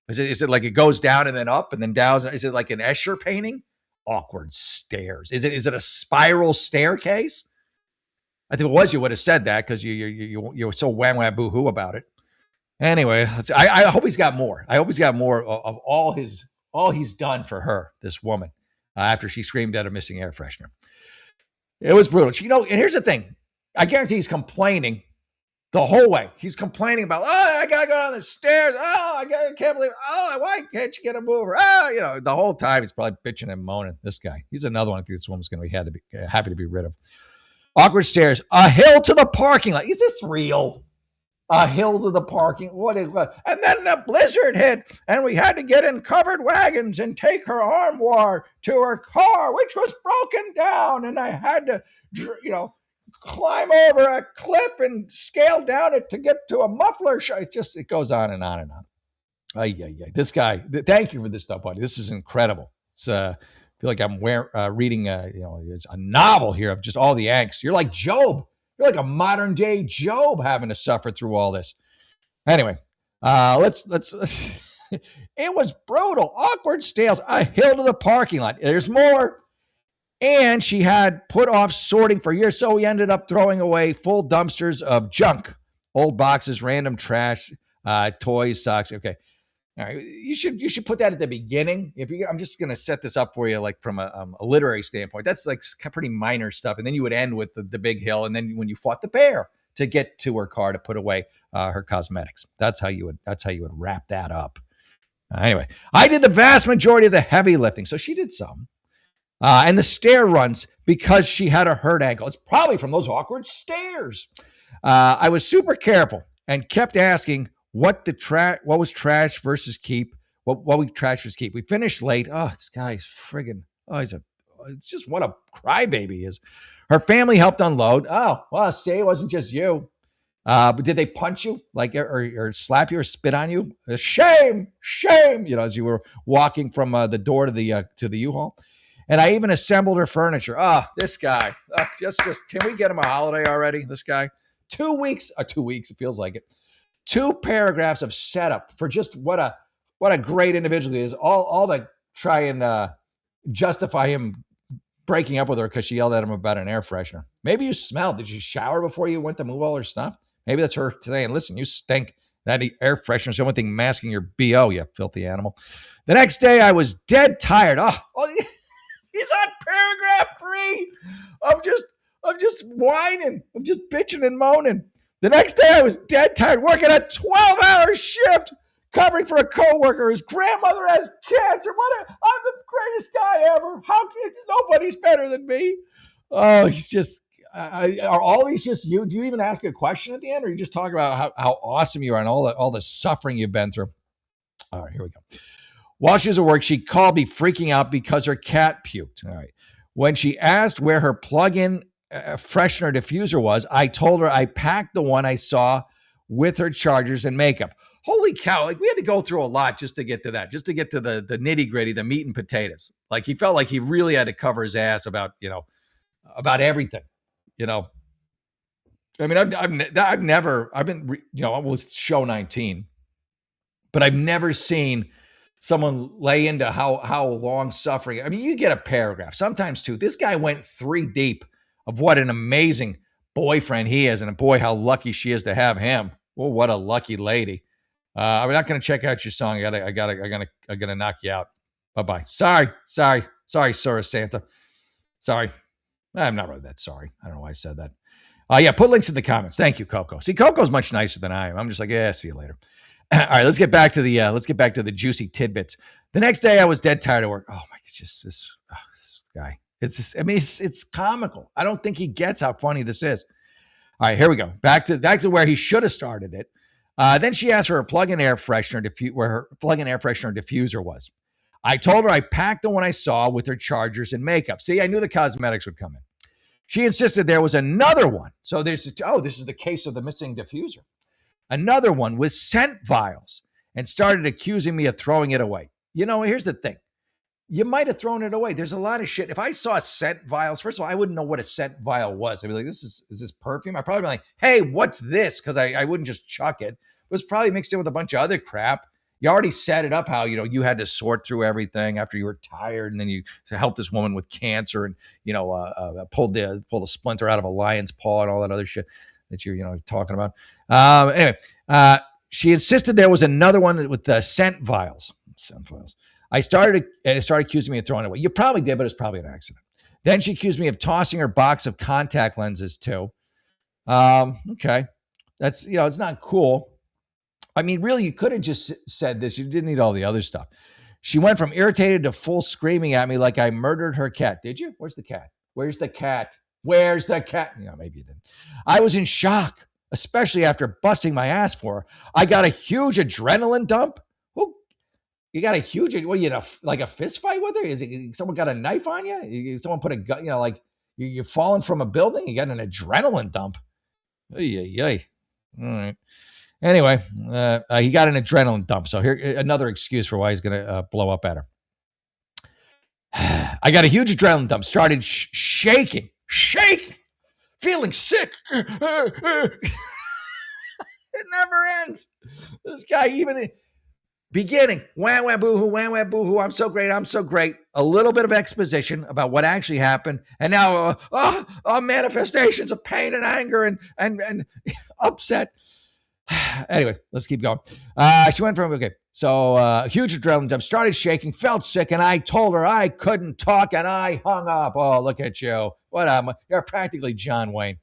Is it like it goes down and then up and then down? Is it like an Escher painting? Awkward stairs. Is it a spiral staircase? I think if it was, you would have said that because you're so wham boo-hoo about it. Anyway, I hope he's got more. I hope he's got more of all he's done for her, this woman, after she screamed at a missing air freshener. It was brutal. And here's the thing. I guarantee he's complaining the whole way. He's complaining about, I got to go down the stairs. I can't believe it. Why can't you get a mover? The whole time he's probably bitching and moaning. This guy. He's another one I think this woman's going to be happy to be rid of. Awkward stairs. A hill to the parking lot. Is this real? A hill to the parking. What? And then the blizzard hit, and we had to get in covered wagons and take her armoire to her car, which was broken down, and I had to, climb over a cliff and scale down it to get to a muffler. It goes on and on and on. This guy. Thank you for this stuff, buddy. This is incredible. It's I feel like I'm reading a novel here of just all the angst. You're like Job. You're like a modern day Job having to suffer through all this. Anyway, let's it was brutal. Awkward stairs. A hill to the parking lot. There's more. And she had put off sorting for years, so we ended up throwing away full dumpsters of junk, old boxes, random trash, toys, socks. Okay. All right, you should put that at the beginning. I'm just going to set this up for you, like from a literary standpoint. That's like pretty minor stuff, and then you would end with the big hill, and then when you fought the bear to get to her car to put away her cosmetics. That's how you would wrap that up. Anyway, I did the vast majority of the heavy lifting, so she did some, and the stair runs because she had a hurt ankle. It's probably from those awkward stairs. I was super careful and kept asking. What was trash versus keep? What we trash versus keep? We finished late. Oh, this guy's friggin'. It's just what a crybaby he is. Her family helped unload. Oh, well, say it wasn't just you. But did they punch you, or slap you, or spit on you? Shame. As you were walking from the door to the U-Haul. And I even assembled her furniture. This guy. Just can we get him a holiday already? This guy. 2 weeks. 2 weeks. It feels like it. 2 paragraphs of setup for just what a great individual he is. All to try and justify him breaking up with her because she yelled at him about an air freshener. Maybe you smelled. Did you shower before you went to move all her stuff? Maybe that's her today. And listen, you stink. That air freshener is the only thing masking your BO, you filthy animal. The next day, I was dead tired. He's on paragraph 3 of just whining, of just bitching and moaning. The next day, I was dead tired, working a 12-hour shift, covering for a coworker whose grandmother has cancer. I'm the greatest guy ever. Nobody's better than me. Oh, he's just, Are all these just you? Do you even ask a question at the end, or you just talk about how awesome you are and all the suffering you've been through? All right, here we go. While she was at work, she called me freaking out because her cat puked. All right. When she asked where her plug-in freshener diffuser was, I told her I packed the one I saw with her chargers and makeup. Holy cow. Like we had to go through a lot just to get to that, just to get to the nitty gritty, the meat and potatoes. Like he felt like he really had to cover his ass about, about everything, you know. I mean, I've never, I've been, I was show 19, but I've never seen someone lay into how long suffering. I mean, you get a paragraph, sometimes two. This guy went 3 deep of what an amazing boyfriend he is, and boy, how lucky she is to have him. Well, what a lucky lady. I'm not going to check out your song. I'm gonna knock you out. Bye bye. Sorry, Sora Santa. Sorry, I'm not really that sorry. I don't know why I said that. Yeah, put links in the comments. Thank you, Coco. See, Coco's much nicer than I am. I'm just like, yeah, see you later. All right, let's get back to the juicy tidbits. The next day, I was dead tired of work. Oh my, it's just this guy. It's just, I mean, it's comical. I don't think he gets how funny this is. All right, here we go. Back to where he should have started it. Then she asked for a plug-in air freshener where her plug-in air freshener diffuser was. I told her I packed the one I saw with her chargers and makeup. See, I knew the cosmetics would come in. She insisted there was another one. So this is the case of the missing diffuser. Another one with scent vials, and started accusing me of throwing it away. Here's the thing. You might have thrown it away. There's a lot of shit. If I saw scent vials, first of all, I wouldn't know what a scent vial was. I'd be like, is this perfume? I'd probably be like, hey, what's this? Because I wouldn't just chuck it. It was probably mixed in with a bunch of other crap. You already set it up how, you had to sort through everything after you were tired, and then you helped this woman with cancer and, pulled the splinter out of a lion's paw and all that other shit that you're, talking about. Anyway, she insisted there was another one with the scent vials. I started accusing me of throwing it away. You probably did, but it's probably an accident. Then she accused me of tossing her box of contact lenses too. Okay. That's, it's not cool. I mean, really, you could have just said this. You didn't need all the other stuff. She went from irritated to full screaming at me like I murdered her cat. Did you? Where's the cat? Where's the cat? Where's the cat? Maybe you didn't. I was in shock, especially after busting my ass for her. I got a huge adrenaline dump. You got a huge, like a fist fight with her? Is it someone got a knife on you? Someone put a gun, like you're falling from a building? You got an adrenaline dump. Ay. All right. Anyway, he got an adrenaline dump. So here, another excuse for why he's going to blow up at her. I got a huge adrenaline dump. Started shaking, feeling sick. It never ends. This guy, even beginning, wah boo-hoo, I'm so great. A little bit of exposition about what actually happened, and now manifestations of pain and anger and upset. Anyway, let's keep going. She went from, huge adrenaline dump, started shaking, felt sick, and I told her I couldn't talk, and I hung up. Oh, look at you. What you're practically John Wayne.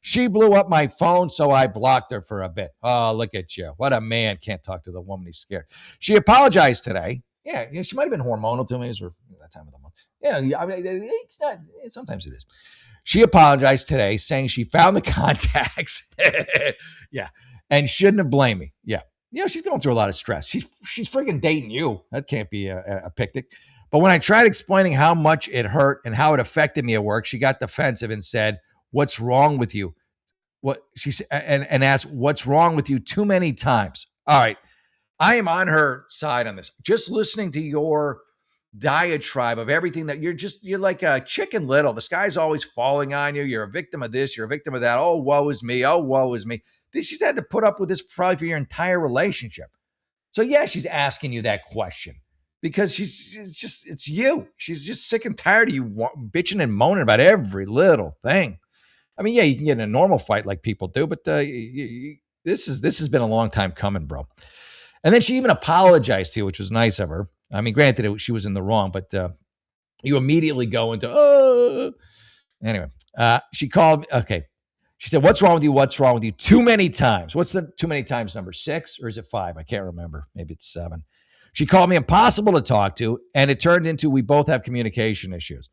She blew up my phone, so I blocked her for a bit. Oh, look at you. What a man. Can't talk to the woman. He's scared. She apologized today. Yeah, she might have been hormonal to me. It was that time of the month. Yeah, I mean, it's not. Sometimes it is. She apologized today, saying she found the contacts. Yeah. And shouldn't have blamed me. Yeah. She's going through a lot of stress. She's freaking dating you. That can't be a picnic. But when I tried explaining how much it hurt and how it affected me at work, she got defensive and said, "What's wrong with you?" What she said, and asked, "What's wrong with you?" too many times. All right. I am on her side on this. Just listening to your diatribe of everything that you're like a Chicken Little. The sky's always falling on you. You're a victim of this. You're a victim of that. Oh, woe is me. Oh, woe is me. She's had to put up with this probably for your entire relationship. So yeah, she's asking you that question because it's you. She's just sick and tired of you bitching and moaning about every little thing. I mean, yeah, you can get in a normal fight like people do, but this has been a long time coming, bro. And then she even apologized to you, which was nice of her. I mean, granted, she was in the wrong, but you immediately go into, Anyway, she called me. Okay. She said, "What's wrong with you? What's wrong with you?" too many times. What's the too many times number? 6 or is it 5? I can't remember. Maybe it's 7. She called me impossible to talk to, and it turned into we both have communication issues.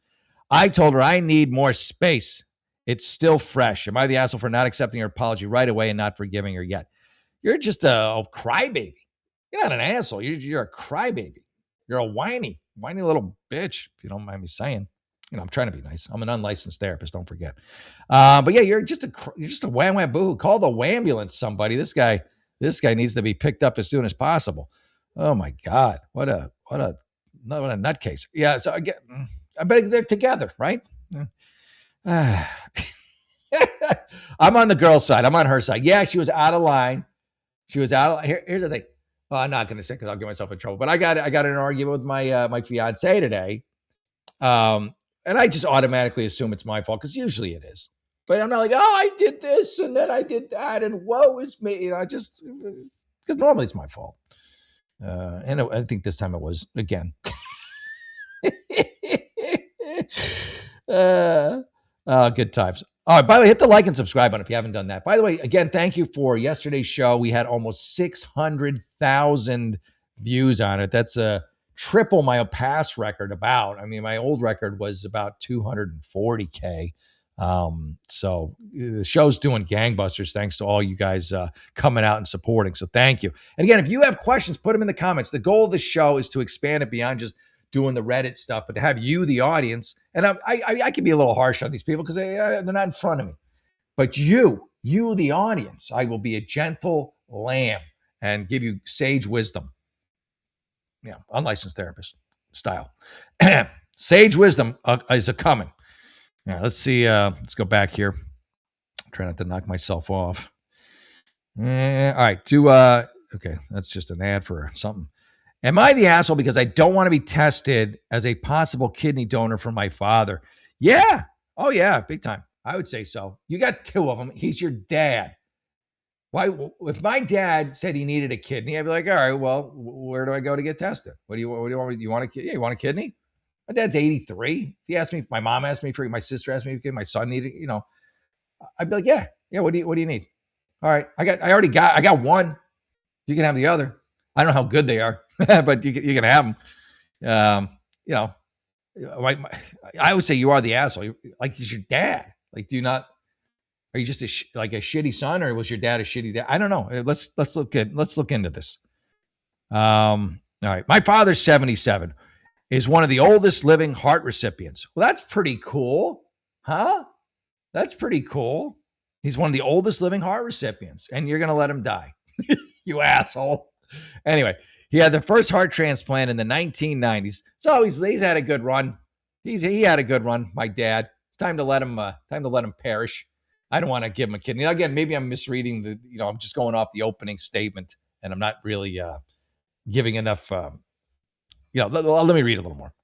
I told her I need more space It's still fresh. Am I the asshole for not accepting her apology right away and not forgiving her yet? You're just a crybaby. You're not an asshole. You're a crybaby. You're a whiny little bitch, if you don't mind me saying. I'm trying to be nice. I'm an unlicensed therapist. Don't forget. But yeah, you're just a wham boo. Call the wambulance, somebody. This guy needs to be picked up as soon as possible. Oh my God, what a nutcase. Yeah. So I bet they're together, right? I'm on the girl's side. I'm on her side. Yeah, she was out of line. Here's the thing. Well, I'm not going to say because I'll get myself in trouble. But I got in an argument with my fiance today, and I just automatically assume it's my fault because usually it is. But I'm not like, oh, I did this and then I did that, and woe is me. Just because normally it's my fault. And I think this time it was again. Good times. All right, by the way, hit the like and subscribe button if you haven't done that. By the way, again, thank you for yesterday's show. We had almost 600,000 views on it. That's triple my past record about. I mean, my old record was about 240K. So the show's doing gangbusters thanks to all you guys coming out and supporting. So thank you. And again, if you have questions, put them in the comments. The goal of the show is to expand it beyond just doing the Reddit stuff, but to have you, the audience, and I can be a little harsh on these people because they're not in front of me, but you, the audience, I will be a gentle lamb and give you sage wisdom. Yeah, unlicensed therapist style. Sage wisdom is a coming. Yeah, let's see. Let's go back here. Try not to knock myself off. All right. Okay, that's just an ad for something. Am I the asshole because I don't want to be tested as a possible kidney donor for my father? Yeah. Oh, yeah. Big time. I would say so. You got two of them. He's your dad. Why? If my dad said he needed a kidney, I'd be like, all right, well, where do I go to get tested? What do you want? You want a kidney? Yeah, you want a kidney? My dad's 83. He asked me, if my mom asked me for it, my sister asked me, if my son needed, I'd be like, yeah. What do you need? All right. I got one. You can have the other. I don't know how good they are, but you can have them. I would say you are the asshole. Like, he's your dad. Like, are you just a shitty son, or was your dad a shitty dad? I don't know. Let's look into this. All right. My father's 77, is one of the oldest living heart recipients. Well, that's pretty cool. Huh? That's pretty cool. He's one of the oldest living heart recipients, and you're going to let him die. You asshole. Anyway, he had the first heart transplant in the 1990s. So he's had a good run. He had a good run, my dad. It's time to let him perish. I don't want to give him a kidney. Again, maybe I'm misreading I'm just going off the opening statement and I'm not really giving enough let me read a little more.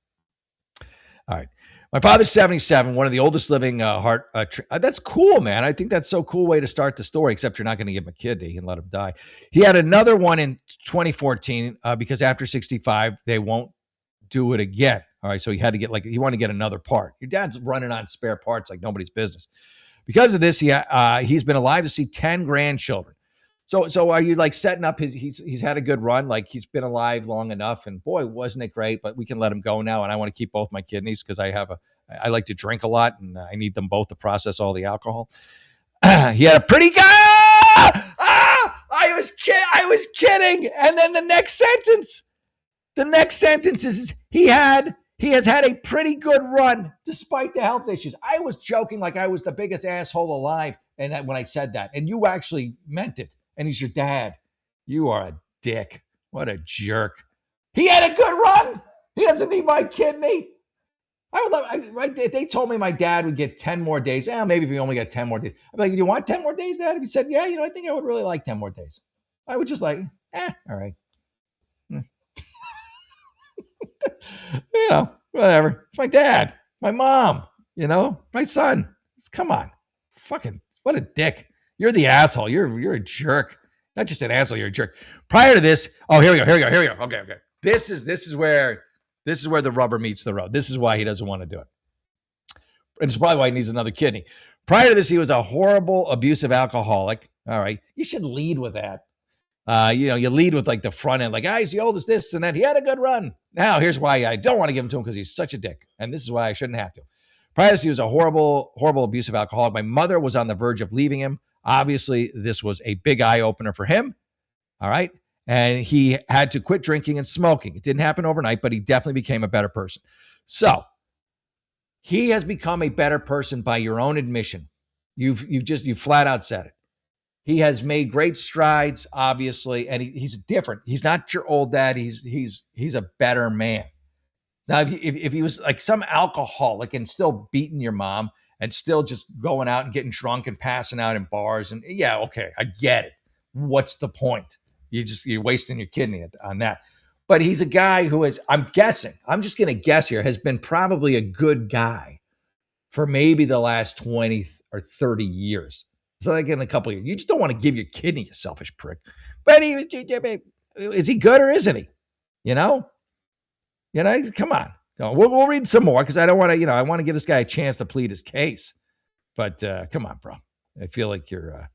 All right. My father's 77, one of the oldest living heart. That's cool, man. I think that's so cool way to start the story, except you're not going to give him a kidney and let him die. He had another one in 2014 because after 65, they won't do it again. All right. So he had to get he wanted to get another part. Your dad's running on spare parts like nobody's business. Because of this, he's been alive to see 10 grandchildren. So are you setting up he's had a good run? Like, he's been alive long enough, and boy, wasn't it great, but we can let him go now. And I want to keep both my kidneys because I like to drink a lot and I need them both to process all the alcohol. He had a pretty guy. I was kidding. And then the next sentence is he has had a pretty good run despite the health issues. I was joking like I was the biggest asshole alive. And when I said that, and you actually meant it. And he's your dad. You are a dick. What a jerk. He had a good run. He doesn't need my kidney. They told me my dad would get 10 more days. Maybe if he only got 10 more days. I'd be like, do you want 10 more days, Dad? If he said, yeah, I think I would really like 10 more days. I would just all right. Whatever. It's my dad, my mom, my son. Come on. Fucking, what a dick. You're the asshole. You're a jerk. Not just an asshole, you're a jerk. Prior to this, here we go. Okay. This is where the rubber meets the road. This is why he doesn't want to do it. And it's probably why he needs another kidney. Prior to this, he was a horrible, abusive alcoholic. All right. You should lead with that. You lead with the front end, he's the oldest this and that. He had a good run. Now, here's why I don't want to give him to him, because he's such a dick. And this is why I shouldn't have to. Prior to this, he was a horrible, horrible abusive alcoholic. My mother was on the verge of leaving him. Obviously, this was a big eye opener for him. All right. And he had to quit drinking and smoking. It didn't happen overnight, but he definitely became a better person. So he has become a better person by your own admission. You flat out said it. He has made great strides, obviously, and he's different. He's not your old dad. He's a better man. Now, if he was like some alcoholic and still beating your mom and still just going out and getting drunk and passing out in bars, and yeah, okay, I get it. What's the point? You're wasting your kidney on that. But he's a guy who is, I'm just going to guess here, has been probably a good guy for maybe the last 20 or 30 years. So like in a couple of years, you just don't want to give your kidney, you selfish prick. But is he good or isn't he? You know, come on. We'll read some more because I don't want to, I want to give this guy a chance to plead his case. But come on, bro. I feel like you're,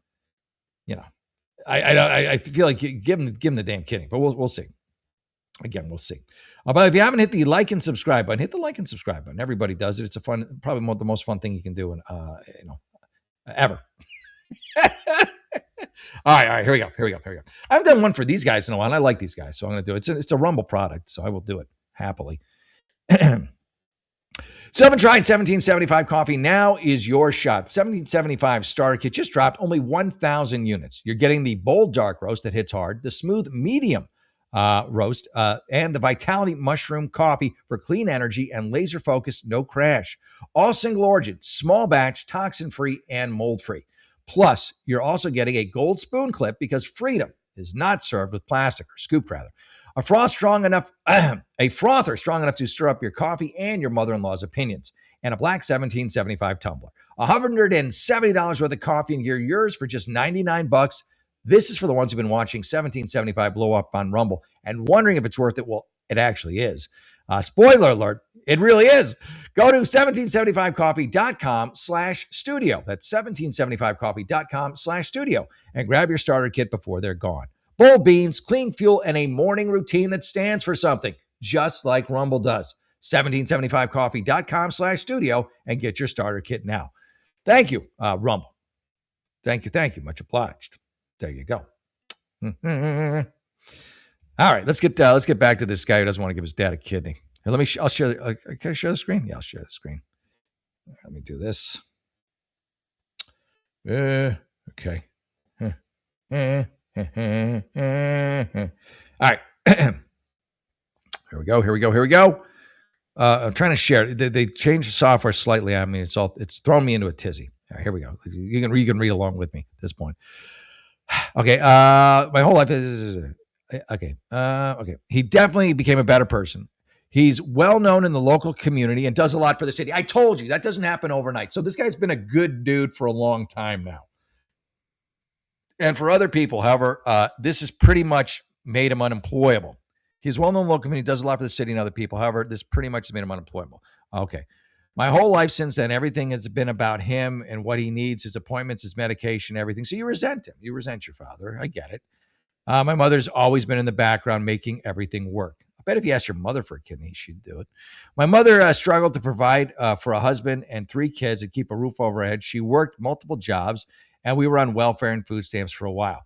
I feel like you give him the damn kidney. But we'll see. Again, we'll see. But if you haven't hit the like and subscribe button, hit the like and subscribe button. Everybody does it. It's probably the most fun thing you can do, ever. All right. Here we go. I haven't done one for these guys in a while, and I like these guys, so I'm going to do it. It's a Rumble product, so I will do it happily. So haven't tried 1775 coffee. Now is your shot. 1775 starter kit just dropped, only 1,000 units. You're getting the bold dark roast that hits hard, the smooth medium roast, and the Vitality Mushroom Coffee for clean energy and laser focus, no crash. All single origin, small batch, toxin-free, and mold-free. Plus, you're also getting a gold spoon clip because Freedom is not served with plastic, or scooped rather. A frother strong enough to stir up your coffee and your mother-in-law's opinions. And a black 1775 tumbler. $170 worth of coffee, and you're yours for just $99. This is for the ones who've been watching 1775 blow up on Rumble and wondering if it's worth it. Well, it actually is. Spoiler alert, it really is. Go to 1775coffee.com/studio. That's 1775coffee.com/studio and grab your starter kit before they're gone. Bold beans, clean fuel, and a morning routine that stands for something, just like Rumble does. 1775coffee.com/studio and get your starter kit now. Thank you, Rumble. Thank you. Much obliged. There you go. All right, let's get back to this guy who doesn't want to give his dad a kidney. Here, I'll share. Can I share the screen? Yeah, I'll share the screen. Let me do this. Okay. All right. Here we go. I'm trying to share. They changed the software slightly. I mean, it's thrown me into a tizzy. All right, here we go. You can read along with me at this point. Okay. My whole life is okay. Okay. He definitely became a better person. He's well known in the local community and does a lot for the city. I told you that doesn't happen overnight. So this guy's been a good dude for a long time now. And for other people, however, this has pretty much made him unemployable. He's well known in the local community, does a lot for the city and other people. However, this pretty much has made him unemployable. Okay. My whole life since then, everything has been about him and what he needs, his appointments, his medication, everything. So you resent him. You resent your father. I get it. My mother's always been in the background making everything work. I bet if you asked your mother for a kidney, she'd do it. My mother struggled to provide for a husband and 3 kids and keep a roof over her head. She worked multiple jobs, and we were on welfare and food stamps for a while.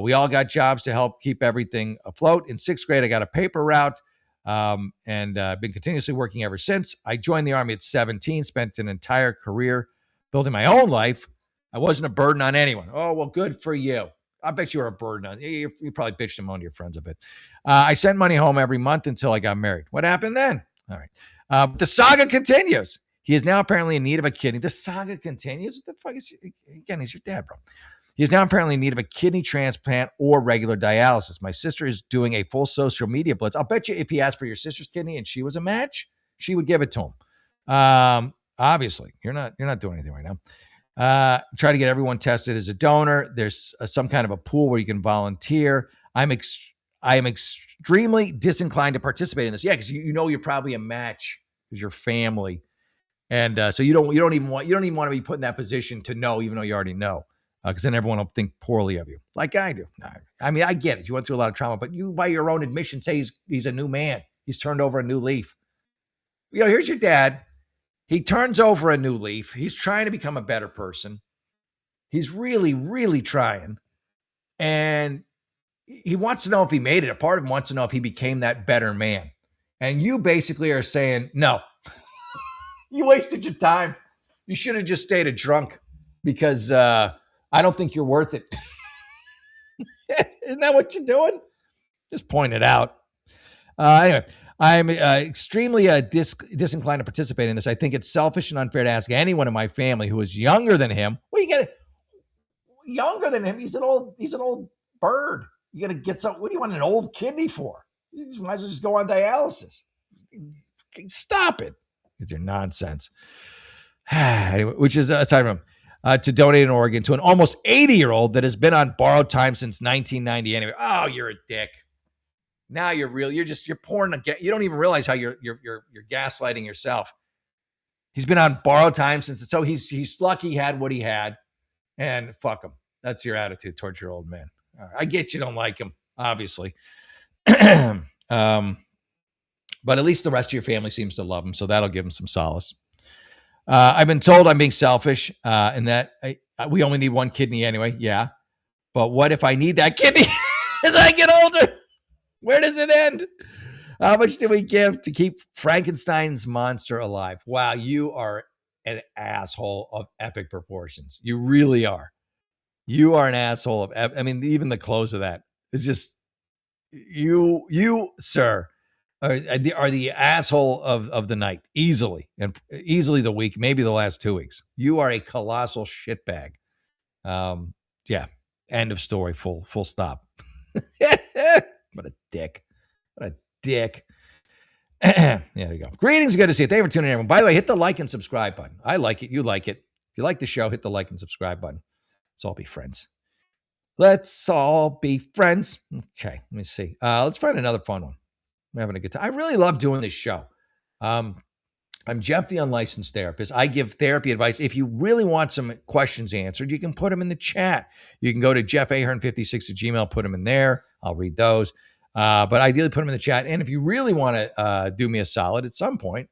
We all got jobs to help keep everything afloat. In 6th grade, I got a paper route. And been continuously working ever since. I joined the Army at 17, spent an entire career building my own life. I wasn't a burden on anyone. Oh, well, good for you. I bet you were a burden on you. You probably bitched and moaned to your friends a bit. I sent money home every month until I got married. What happened then? All right. The saga continues. He is now apparently in need of a kidney. The saga continues? What the fuck is, again, he's your dad, bro. He is now apparently in need of a kidney transplant or regular dialysis. My sister is doing a full social media blitz. I'll bet you if he asked for your sister's kidney and she was a match, she would give it to him. Obviously, you're not doing anything right now. Try to get everyone tested as a donor. There's some kind of a pool where you can volunteer. I am extremely disinclined to participate in this. Yeah, because you know you're probably a match because you're family, and so you don't even want to be put in that position to know, even though you already know. Because then everyone will think poorly of you, like I do. I mean, I get it. You went through a lot of trauma, but you, by your own admission, say he's a new man. He's turned over a new leaf. Here's your dad. He turns over a new leaf. He's trying to become a better person. He's really, really trying. And he wants to know if he made it. A part of him wants to know if he became that better man. And you basically are saying, no, you wasted your time. You should have just stayed a drunk because I don't think you're worth it. Isn't that what you're doing? Just point it out. Anyway, I'm extremely disinclined to participate in this. I think it's selfish and unfair to ask anyone in my family who is younger than him. Well, you get younger than him. He's an old bird. You got to get some. What do you want an old kidney for? You might as well just go on dialysis. Stop it with your nonsense. Anyway, which is aside from to donate an organ to an almost 80-year-old that has been on borrowed time since 1990. Anyway, oh, you're a dick. Now you're pouring you don't even realize how you're gaslighting yourself. He's been on borrowed time since, so he's lucky he had what he had, and fuck him. That's your attitude towards your old man. Right. I get you don't like him, obviously. But at least the rest of your family seems to love him, so that'll give him some solace. I've been told I'm being selfish, and that we only need one kidney anyway. Yeah, but what if I need that kidney as I get older? Where does it end? How much do we give to keep Frankenstein's monster alive? Wow, you are an asshole of epic proportions. You really are. You are an asshole of. I mean, even the close of that is just you, sir, are the asshole of the night, easily, and easily the week, maybe the last 2 weeks. You are a colossal shitbag. Yeah. End of story. Full stop. What a dick. What a dick. There you go. Greetings. Good to see you. Thank you for tuning in, everyone. By the way, hit the like and subscribe button. I like it. You like it. If you like the show, hit the like and subscribe button. Let's all be friends. Let's all be friends. Okay. Let me see. Let's find another fun one. I'm having a good time. I really love doing this show. I'm Jeff, the unlicensed therapist. I give therapy advice. If you really want some questions answered, you can put them in the chat. You can go to jeffahern56@gmail, put them in there. I'll read those. But ideally, put them in the chat. And if you really want to do me a solid at some point,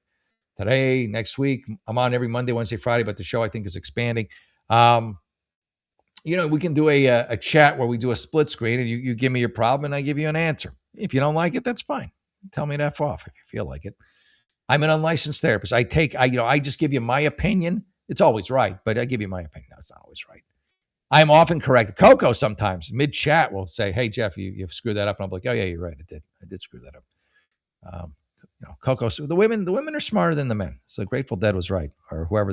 today, next week, I'm on every Monday, Wednesday, Friday, but the show I think is expanding. We can do a chat where we do a split screen and you give me your problem and I give you an answer. If you don't like it, that's fine. Tell me to F off if you feel like it. I'm an unlicensed therapist. I just give you my opinion. It's always right, but I give you my opinion. No, it's not always right. I'm often correct. Coco sometimes mid-chat will say, "Hey, Jeff, you've screwed that up." And I'm like, "Oh, yeah, you're right. I did screw that up." Coco, so the women are smarter than the men. So Grateful Dead was right, or whoever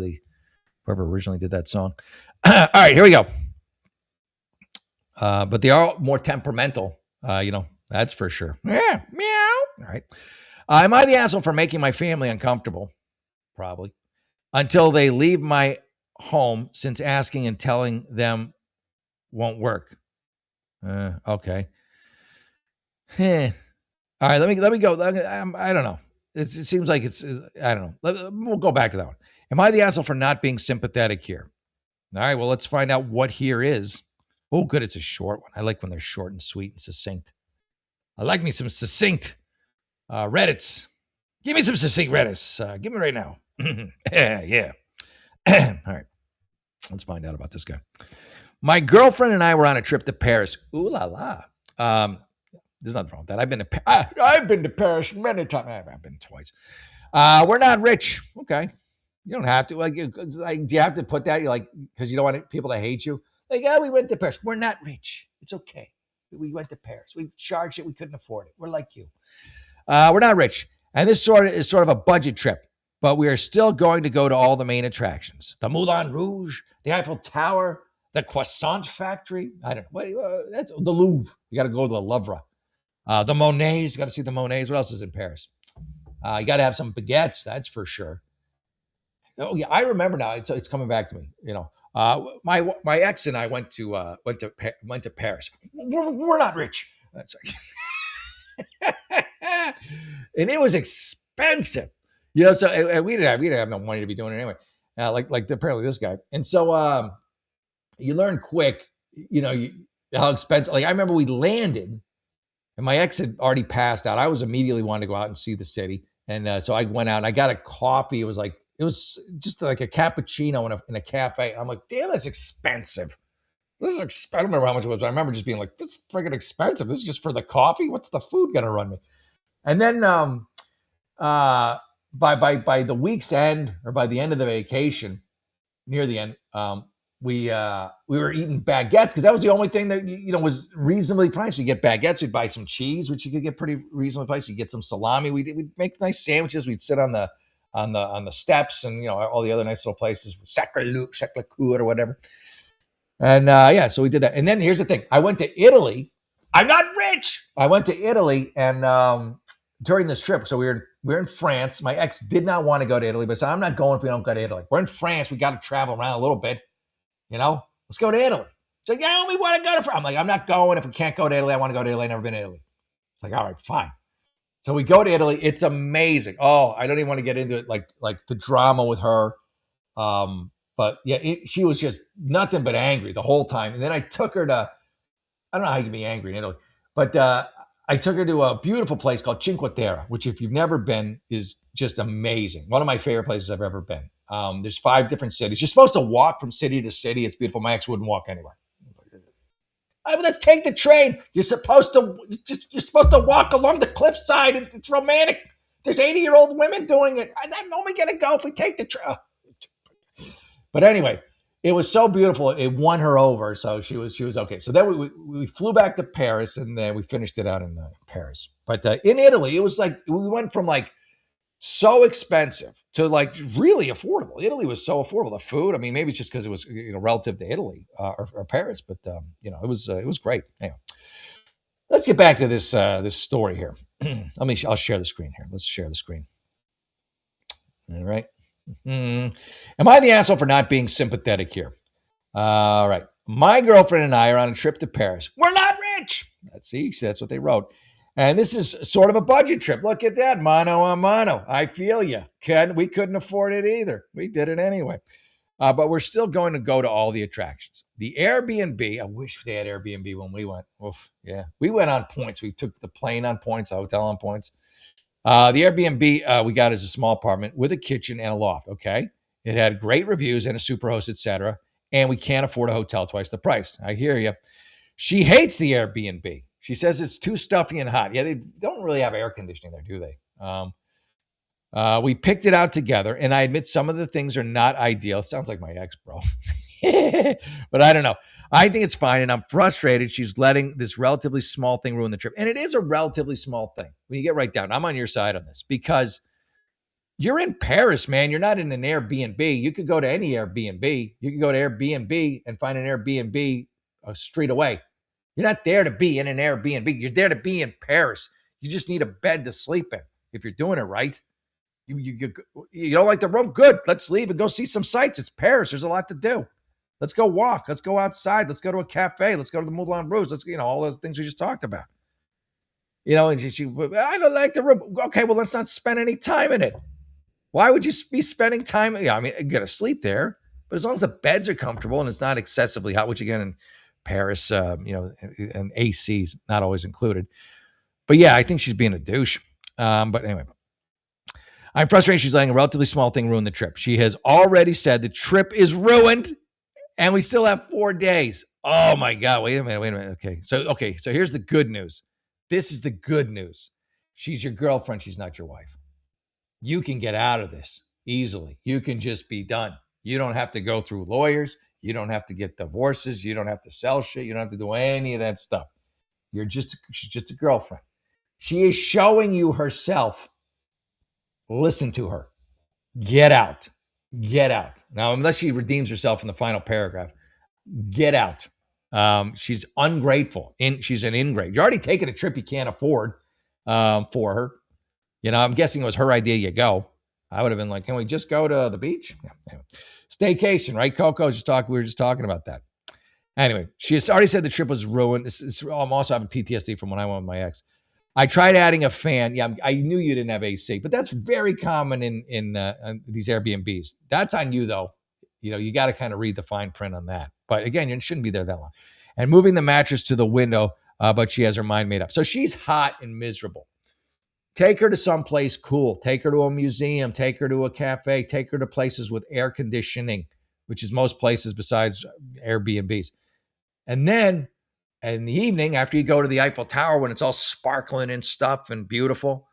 originally did that song. All right, here we go. But they are more temperamental, that's for sure. Yeah, meow. All right. Am I the asshole for making my family uncomfortable? Probably. Until they leave my home, since asking and telling them won't work. Okay. All right, let me go. I don't know. It seems like it's, I don't know. We'll go back to that one. Am I the asshole for not being sympathetic here? All right, well, let's find out what here is. Oh, good. It's a short one. I like when they're short and sweet and succinct. I like me some succinct Reddits. Give me some succinct Reddits. Give me right now. Yeah. All right. Let's find out about this guy. My girlfriend and I were on a trip to Paris. Ooh la la. There's nothing wrong with that. I've been to Paris many times. I've been twice. We're not rich. Okay. You don't have to. Like, do you have to put that? You're like, because you don't want people to hate you. Like, we went to Paris. We're not rich. It's okay. We went to Paris. We charged it. We couldn't afford it. We're like you. We're not rich. And this is sort of a budget trip, but we are still going to go to all the main attractions. The Moulin Rouge, the Eiffel Tower, the Croissant Factory. I don't know. That's the Louvre. You got to go to the Louvre. The Monets. You got to see the Monets. What else is in Paris? You got to have some baguettes. That's for sure. Oh yeah, I remember now. It's coming back to me. My ex and I went to Paris. We're not rich. That's right. And it was expensive, so we didn't have no money to be doing it anyway. Like apparently this guy, and so you learn quick, how expensive. Like I remember we landed, and my ex had already passed out. I was immediately wanting to go out and see the city, and so I went out and I got a coffee. It was like It was just like a cappuccino in a cafe. I'm like, damn, that's expensive. This is I don't remember how much it was. I remember just being like, this is freaking expensive. This is just for the coffee. What's the food gonna run me? And then uh by the week's end or by the end of the vacation, near the end, we were eating baguettes because that was the only thing that was reasonably priced. You get baguettes, we'd buy some cheese, which you could get pretty reasonably priced. You get some salami. We'd make nice sandwiches. We'd sit on the steps and all the other nice little places, Sacre Coeur or whatever. And yeah, so we did that. And then here's the thing: I went to Italy. I'm not rich. I went to Italy, and during this trip, so we were in France. My ex did not want to go to Italy, but said, "I'm not going if we don't go to Italy. We're in France. We got to travel around a little bit. Let's go to Italy." She's like, "I only want to go to France." I'm like, "I'm not going if we can't go to Italy. I want to go to Italy. I've never been to Italy." It's like, all right, fine. So we go to Italy. It's amazing. Oh, I don't even want to get into it, like the drama with her. But yeah, she was just nothing but angry the whole time. And then I took her to, I don't know how you can be angry in Italy, but I took her to a beautiful place called Cinque Terre, which if you've never been is just amazing. One of my favorite places I've ever been. There's 5 different cities. You're supposed to walk from city to city. It's beautiful. My ex wouldn't walk anywhere. Let's take the train. You're supposed to walk along the cliffside. It's romantic. There's 80-year-old women doing it. I'm only gonna go if we take the train. But anyway, it was so beautiful. It won her over, so she was okay. So then we flew back to Paris, and then we finished it out in Paris. But in Italy, it was like we went from like so expensive to like really affordable. Italy was so affordable. The food, I mean, maybe it's just because it was relative to Italy or Paris, but it was great. Anyway, let's get back to this story here. I'll share the screen here. Let's share the screen. All right. Am I the asshole for not being sympathetic here? All right. My girlfriend and I are on a trip to Paris. We're not rich. That's what they wrote. And this is sort of a budget trip. Look at that, mano a mano. I feel you. We couldn't afford it either. We did it anyway. But we're still going to go to all the attractions. The Airbnb, I wish they had Airbnb when we went. Oof, yeah. We went on points. We took the plane on points, a hotel on points. The Airbnb we got is a small apartment with a kitchen and a loft. Okay. It had great reviews and a superhost, etc. And we can't afford a hotel twice the price. I hear you. She hates the Airbnb. She says it's too stuffy and hot. Yeah, they don't really have air conditioning there, do they? We picked it out together, and I admit some of the things are not ideal. Sounds like my ex, bro. But I don't know. I think it's fine, and I'm frustrated she's letting this relatively small thing ruin the trip. And it is a relatively small thing. When you get right down, I'm on your side on this because you're in Paris, man. You're not in an Airbnb. You could go to any Airbnb. You could go to Airbnb and find an Airbnb a street away. You're not there to be in an Airbnb. You're there to be in Paris. You just need a bed to sleep in if you're doing it right. You don't like the room? Good. Let's leave and go see some sights. It's Paris. There's a lot to do. Let's go walk. Let's go outside. Let's go to a cafe. Let's go to the Moulin Rouge. Let's, all those things we just talked about. And I don't like the room. Okay, well, let's not spend any time in it. Why would you be spending time? Yeah, I mean, you're going to sleep there, but as long as the beds are comfortable and it's not excessively hot, which again in Paris, and AC's not always included. But yeah, I think she's being a douche. But anyway, I'm frustrated she's letting a relatively small thing ruin the trip. She has already said the trip is ruined and we still have 4 days. Oh my God. Wait a minute. Okay. So here's the good news. This is the good news. She's your girlfriend. She's not your wife. You can get out of this easily. You can just be done. You don't have to go through lawyers. You don't have to get divorces. You don't have to sell shit. You don't have to do any of that stuff. She's just a girlfriend. She is showing you herself. Listen to her. Get out. Get out. Now, unless she redeems herself in the final paragraph, get out. She's ungrateful. She's an ingrate. You're already taking a trip you can't afford for her. I'm guessing it was her idea. You go. I would have been like, can we just go to the beach? Yeah, anyway. Staycation, right? Coco, we were just talking about that. Anyway, she has already said the trip was ruined. I'm also having PTSD from when I went with my ex. I tried adding a fan. Yeah, I knew you didn't have AC, but that's very common in these Airbnbs. That's on you, though. You got to kind of read the fine print on that. But again, you shouldn't be there that long. And moving the mattress to the window, but she has her mind made up. So she's hot and miserable. Take her to someplace cool. Take her to a museum. Take her to a cafe. Take her to places with air conditioning, which is most places besides Airbnbs. And then in the evening, after you go to the Eiffel Tower when it's all sparkling and stuff and beautiful,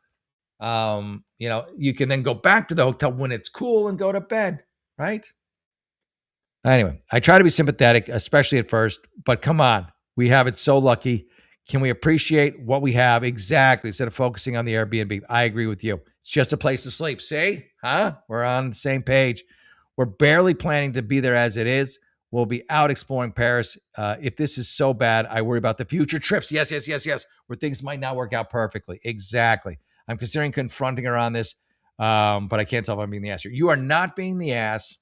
you can then go back to the hotel when it's cool and go to bed, right? Anyway, I try to be sympathetic, especially at first, but come on, we have it so lucky. Can we appreciate what we have exactly instead of focusing on the Airbnb? I agree with you. It's just a place to sleep. See? Huh? We're on the same page. We're barely planning to be there as it is. We'll be out exploring Paris. If this is so bad, I worry about the future trips. Yes, where things might not work out perfectly. Exactly. I'm considering confronting her on this, but I can't tell if I'm being the ass here. You are not being the ass.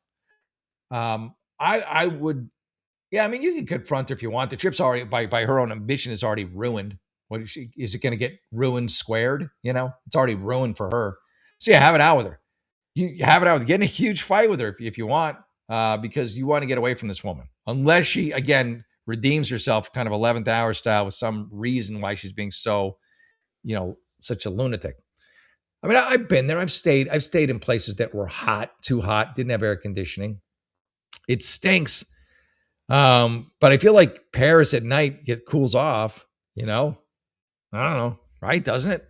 I would, yeah, I mean, you can confront her if you want. The trip's already, by her own admission, is already ruined. What is it going to get ruined squared? It's already ruined for her. So yeah, have it out with her. You have it out with her. Get in a huge fight with her if you want, because you want to get away from this woman. Unless she, again, redeems herself kind of 11th hour style with some reason why she's being so, such a lunatic. I mean, I've been there. I've stayed in places that were hot, too hot, didn't have air conditioning. It stinks. But I feel like Paris at night cools off, I don't know, right? Doesn't it?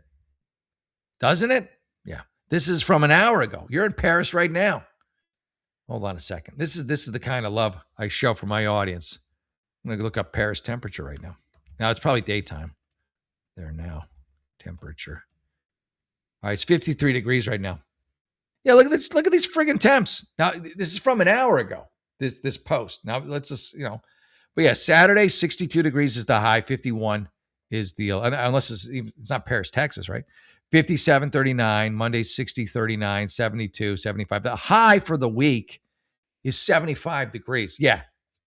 Yeah. This is from an hour ago. You're in Paris right now. Hold on a second. This is the kind of love I show for my audience. I'm going to look up Paris temperature right now. Now it's probably daytime. There now. Temperature. All right, it's 53 degrees right now. Yeah, look at this. Look at these friggin' temps. Now, this is from an hour ago. This post. Now let's just, but yeah, Saturday, 62 degrees is the high, 51 is the, unless it's not Paris, Texas, right? 57, 39, Monday, 60, 39, 72, 75. The high for the week is 75 degrees. Yeah,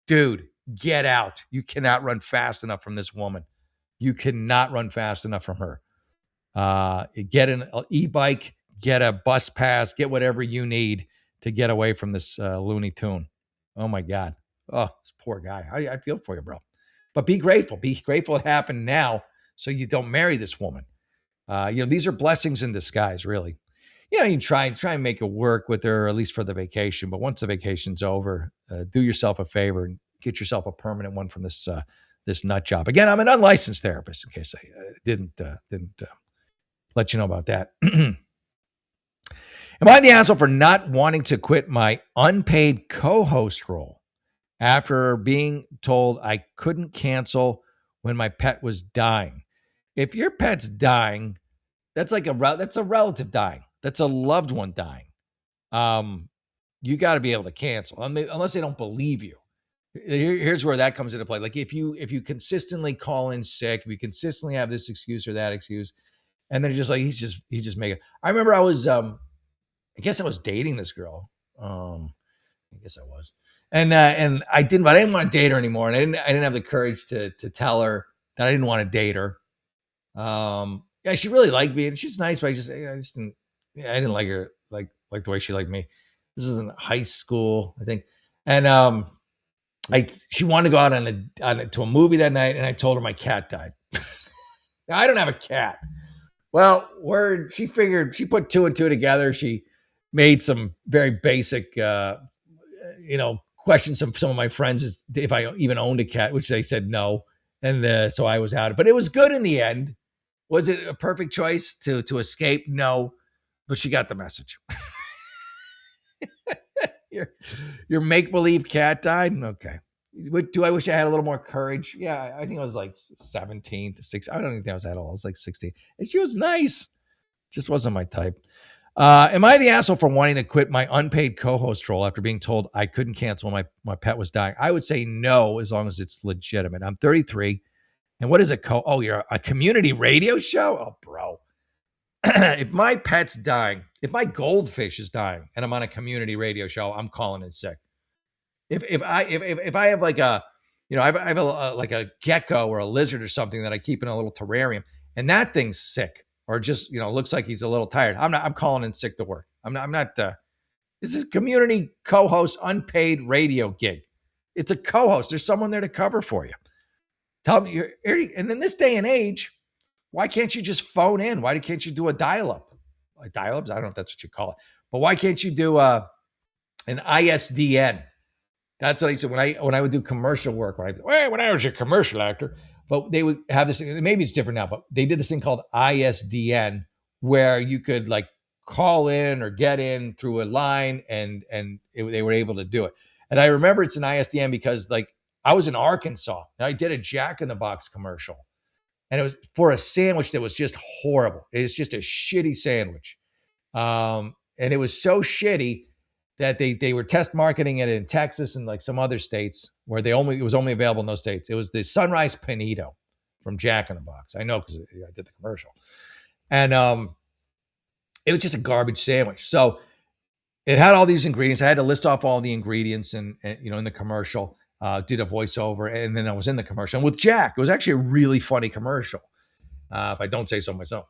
dude, get out. You cannot run fast enough from this woman. You cannot run fast enough from her. Get an e-bike, get a bus pass, get whatever you need to get away from this Looney Tune. Oh my God. Oh, this poor guy. I feel for you, bro. But be grateful. Be grateful it happened now so you don't marry this woman. These are blessings in disguise, really. You try and make it work with her, at least for the vacation. But once the vacation's over, do yourself a favor and get yourself a permanent one from this nut job. Again, I'm an unlicensed therapist, in case I didn't let you know about that. Am I the asshole for not wanting to quit my unpaid co-host role after being told I couldn't cancel when my pet was dying? If your pet's dying, that's a relative dying. That's a loved one dying. You got to be able to cancel, unless they don't believe you. Here's where that comes into play. Like if you consistently call in sick, if you consistently have this excuse or that excuse, and then just like he's just making. I remember I was I guess I was dating this girl. I guess I was, and I didn't want to date her anymore, and I didn't have the courage to tell her that I didn't want to date her. Yeah, she really liked me, and she's nice, but I just didn't. Yeah, I didn't like her like the way she liked me. This is in high school, I think, and she wanted to go out to a movie that night, and I told her my cat died. I don't have a cat. Well, she put two and two together. She made some very basic, questions of some of my friends if I even owned a cat, which they said no. And so I was out. But it was good in the end. Was it a perfect choice to escape? No, but she got the message. Your make-believe cat died? Okay. Do I wish I had a little more courage? Yeah, I think I was like 17 to 6. I don't think I was at all. I was like 16. And she was nice. Just wasn't my type. Am I the asshole for wanting to quit my unpaid co-host role after being told I couldn't cancel when my pet was dying? I would say no, as long as it's legitimate. I'm 33. And what is a you're a community radio show? Oh, bro. If my pet's dying, if my goldfish is dying and I'm on a community radio show, I'm calling in sick. If I have like I have like a gecko or a lizard or something that I keep in a little terrarium and that thing's sick or just, looks like he's a little tired. I'm calling in sick to work. I'm not this is community co-host unpaid radio gig. It's a co-host. There's someone there to cover for you. Tell me and in this day and age, Why can't you just phone in? Why can't you do a dial-up? Like dial-ups? I don't know if that's what you call it. But why can't you do an ISDN? That's what I said when I would do commercial work. When I was a commercial actor, but they would have this thing. Maybe it's different now, but they did this thing called ISDN, where you could like call in or get in through a line, and they were able to do it. And I remember it's an ISDN because like I was in Arkansas and I did a Jack in the Box commercial, and it was for a sandwich that was just horrible. It was just a shitty sandwich, and it was so shitty that they were test marketing it in Texas and like some other states where it was only available in those states. It was the Sunrise Panito from Jack in the Box. I know because I did the commercial, and it was just a garbage sandwich. So it had all these ingredients. I had to list off all the ingredients and in the commercial. Did a voiceover, and then I was in the commercial. And with Jack, it was actually a really funny commercial, if I don't say so myself.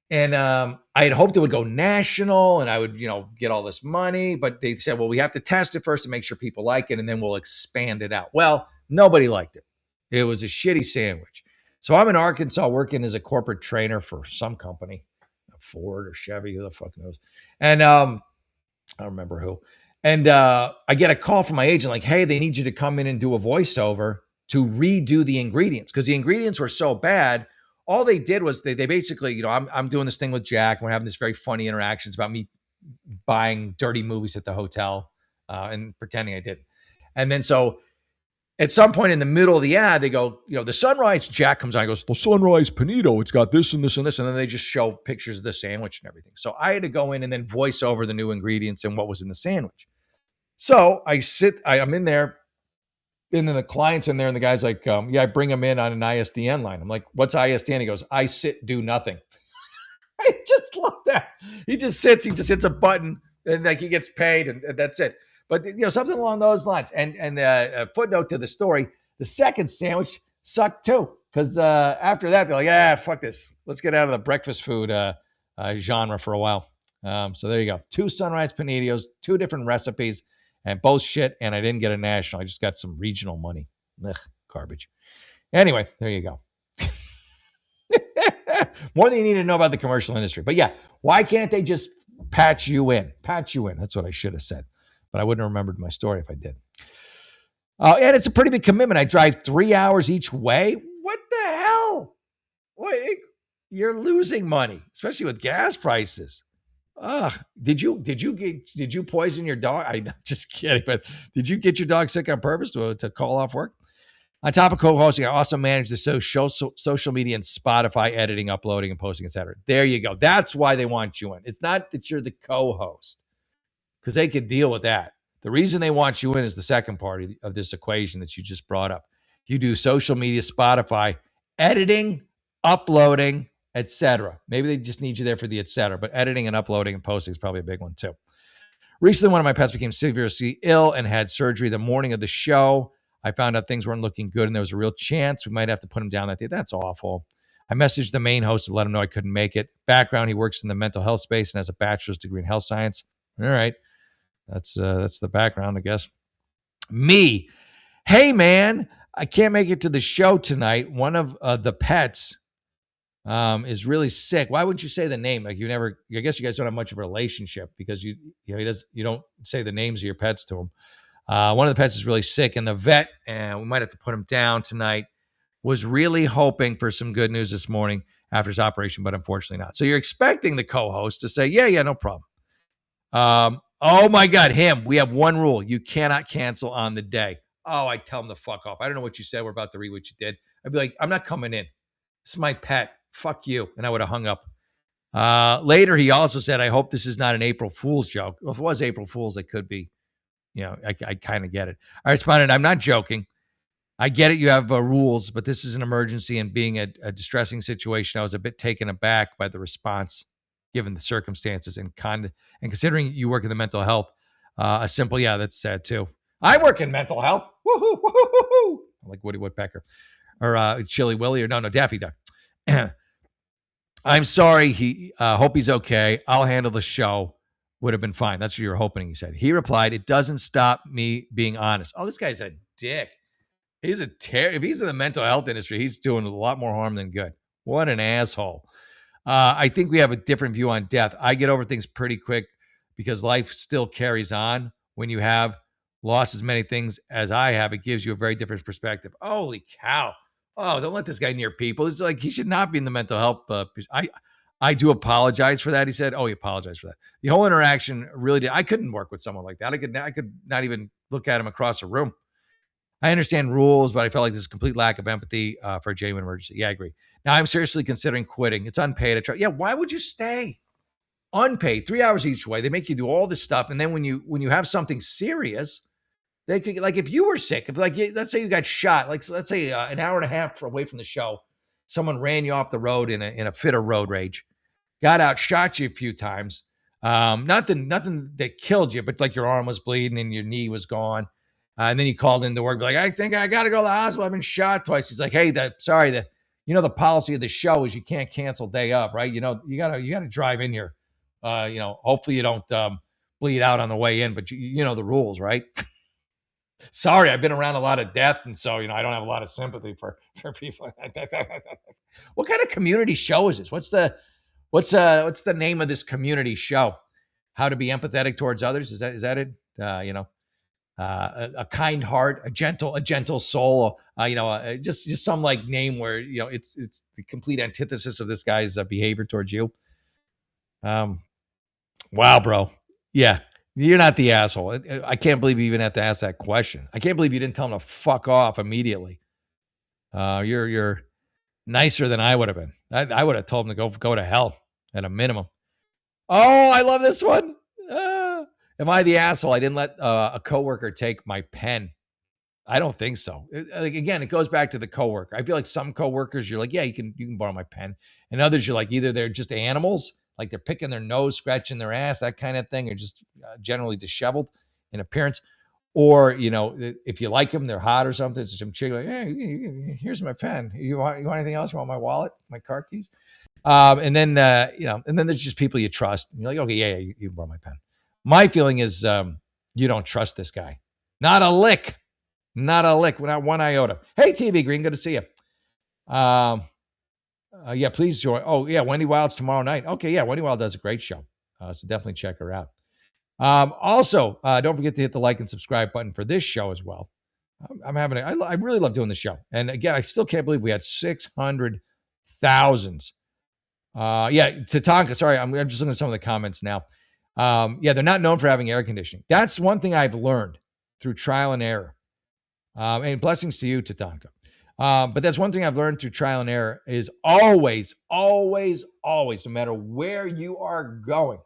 And I had hoped it would go national and I would, get all this money. But they said, well, we have to test it first to make sure people like it, and then we'll expand it out. Well, nobody liked it. It was a shitty sandwich. So I'm in Arkansas working as a corporate trainer for some company, Ford or Chevy, who the fuck knows. And I don't remember who. And I get a call from my agent like, hey, they need you to come in and do a voiceover to redo the ingredients because the ingredients were so bad. All they did was they basically, I'm doing this thing with Jack. We're having this very funny interactions about me buying dirty movies at the hotel and pretending I didn't. And then so at some point in the middle of the ad, they go, the Sunrise, Jack comes on and goes, the Sunrise Panito, it's got this and this and this. And then they just show pictures of the sandwich and everything. So I had to go in and then voice over the new ingredients and what was in the sandwich. So I'm in there, and then the client's in there, and the guy's like, I bring him in on an ISDN line. I'm like, what's ISDN? He goes, I sit, do nothing. I just love that. He just hits a button, and like he gets paid, and that's it. But something along those lines. And a footnote to the story: the second sandwich sucked too, because after that they're like, fuck this, let's get out of the breakfast food genre for a while. So there you go, 2 Sunrise Panitos, 2 different recipes, and both shit. And I didn't get a national; I just got some regional money. Ugh, garbage. Anyway, there you go. More than you need to know about the commercial industry. But yeah, why can't they just patch you in? Patch you in. That's what I should have said. But I wouldn't have remembered my story if I did. And it's a pretty big commitment. I drive 3 hours each way. What the hell? Wait, you're losing money, especially with gas prices. Did you poison your dog? I'm just kidding. But did you get your dog sick on purpose to call off work? On top of co-hosting, I also manage the social media and Spotify editing, uploading, and posting, etc. There you go. That's why they want you in. It's not that you're the co-host, because they could deal with that. The reason they want you in is the second part of this equation that you just brought up. You do social media, Spotify, editing, uploading, etc. Maybe they just need you there for the etc., but editing and uploading and posting is probably a big one too. Recently, one of my pets became seriously ill and had surgery the morning of the show. I found out things weren't looking good and there was a real chance we might have to put him down that day. That's awful. I messaged the main host to let him know I couldn't make it. Background, he works in the mental health space and has a bachelor's degree in health science. All right. That's the background, I guess. Me. Hey, man, I can't make it to the show tonight. One of the pets is really sick. Why wouldn't you say the name? Like I guess you guys don't have much of a relationship because you don't say the names of your pets to him. One of the pets is really sick, and the vet, and we might have to put him down tonight, was really hoping for some good news this morning after his operation, but unfortunately not. So you're expecting the co-host to say, yeah, no problem. Oh my God, him. We have one rule. You cannot cancel on the day. Oh, I tell him to fuck off. I don't know what you said. We're about to read what you did. I'd be like, I'm not coming in. This is my pet. Fuck you. And I would have hung up. Later, he also said, I hope this is not an April Fool's joke. Well, if it was April Fool's, it could be. I kind of get it. I responded, I'm not joking. I get it. You have rules, but this is an emergency, and being a distressing situation, I was a bit taken aback by the response, given the circumstances and considering you work in the mental health. A simple, yeah, that's sad too. I work in mental health. Woohoo, woohoo, like Woody Woodpecker or Chili Willy or no, Daffy Duck. I'm sorry. He hope he's okay. I'll handle the show. Would have been fine. That's what you were hoping, he said. He replied, it doesn't stop me being honest. Oh, this guy's a dick. If he's in the mental health industry, he's doing a lot more harm than good. What an asshole. I think we have a different view on death. I get over things pretty quick because life still carries on. When you have lost as many things as I have, it gives you a very different perspective. Holy cow. Oh, don't let this guy near people. It's like he should not be in the mental health. I do apologize for that. He said, "Oh, he apologized for that." The whole interaction really did. I couldn't work with someone like that. I could not even look at him across a room. I understand rules, but I felt like this is a complete lack of empathy for a genuine emergency. Yeah, I agree. Now I'm seriously considering quitting. It's unpaid. Yeah, why would you stay? Unpaid, 3 hours each way. They make you do all this stuff, and then when you have something serious, they could, like, if you were sick, if, like, let's say you got shot, like, let's say an hour and a half away from the show, someone ran you off the road in a fit of road rage, got out, shot you a few times. Nothing that killed you, but like your arm was bleeding and your knee was gone. And then he called into work, like, I think I got to go to the hospital. I've been shot twice. He's like, hey, the policy of the show is you can't cancel day of, right? You gotta drive in here. Hopefully you don't bleed out on the way in, but you know the rules, right? Sorry, I've been around a lot of death, and so I don't have a lot of sympathy for people. What kind of community show is this? What's the name of this community show? How to be empathetic towards others? Is that it? A kind heart, a gentle soul. Just some like name where it's the complete antithesis of this guy's behavior towards you. Wow, bro. Yeah, you're not the asshole. I can't believe you even have to ask that question. I can't believe you didn't tell him to fuck off immediately. You're nicer than I would have been. I would have told him to go to hell at a minimum. Oh, I love this one. Am I the asshole? I didn't let a coworker take my pen. I don't think so. Again, it goes back to the coworker. I feel like some coworkers, you're like, yeah, you can borrow my pen, and others, you're like, either they're just animals, like they're picking their nose, scratching their ass, that kind of thing, or just generally disheveled in appearance, or if you like them, they're hot or something. So some chick like, hey, here's my pen. You want anything else? You want my wallet, my car keys? And then there's just people you trust. And you're like, okay, yeah, you can borrow my pen. My feeling is you don't trust this guy. Not a lick. Not one iota. Hey, TV Green, good to see you. Yeah, please join. Oh, yeah, Wendy Wild's tomorrow night. Okay, yeah, Wendy Wild does a great show. So definitely check her out. Also, don't forget to hit the like and subscribe button for this show as well. I really love doing the show. And again, I still can't believe we had 600,000. Yeah, Tatanka, sorry, I'm just looking at some of the comments now. Yeah, they're not known for having air conditioning. That's one thing I've learned through trial and error. And blessings to you, Tatanka. But that's one thing I've learned through trial and error is always, always, always, no matter where you are going,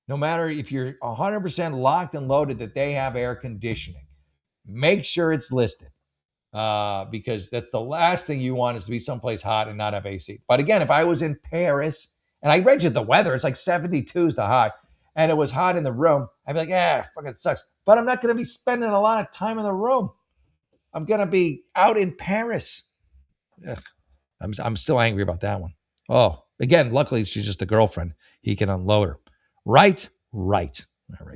no matter if you're 100% locked and loaded that they have air conditioning, make sure it's listed. Because that's the last thing you want is to be someplace hot and not have AC. But again, if I was in Paris and I read you the weather, it's like 72 is the high, and it was hot in the room, I'd be like, fucking sucks. But I'm not going to be spending a lot of time in the room. I'm going to be out in Paris. Ugh. I'm still angry about that one. Oh, again, luckily she's just a girlfriend. He can unload her. Right. All right. All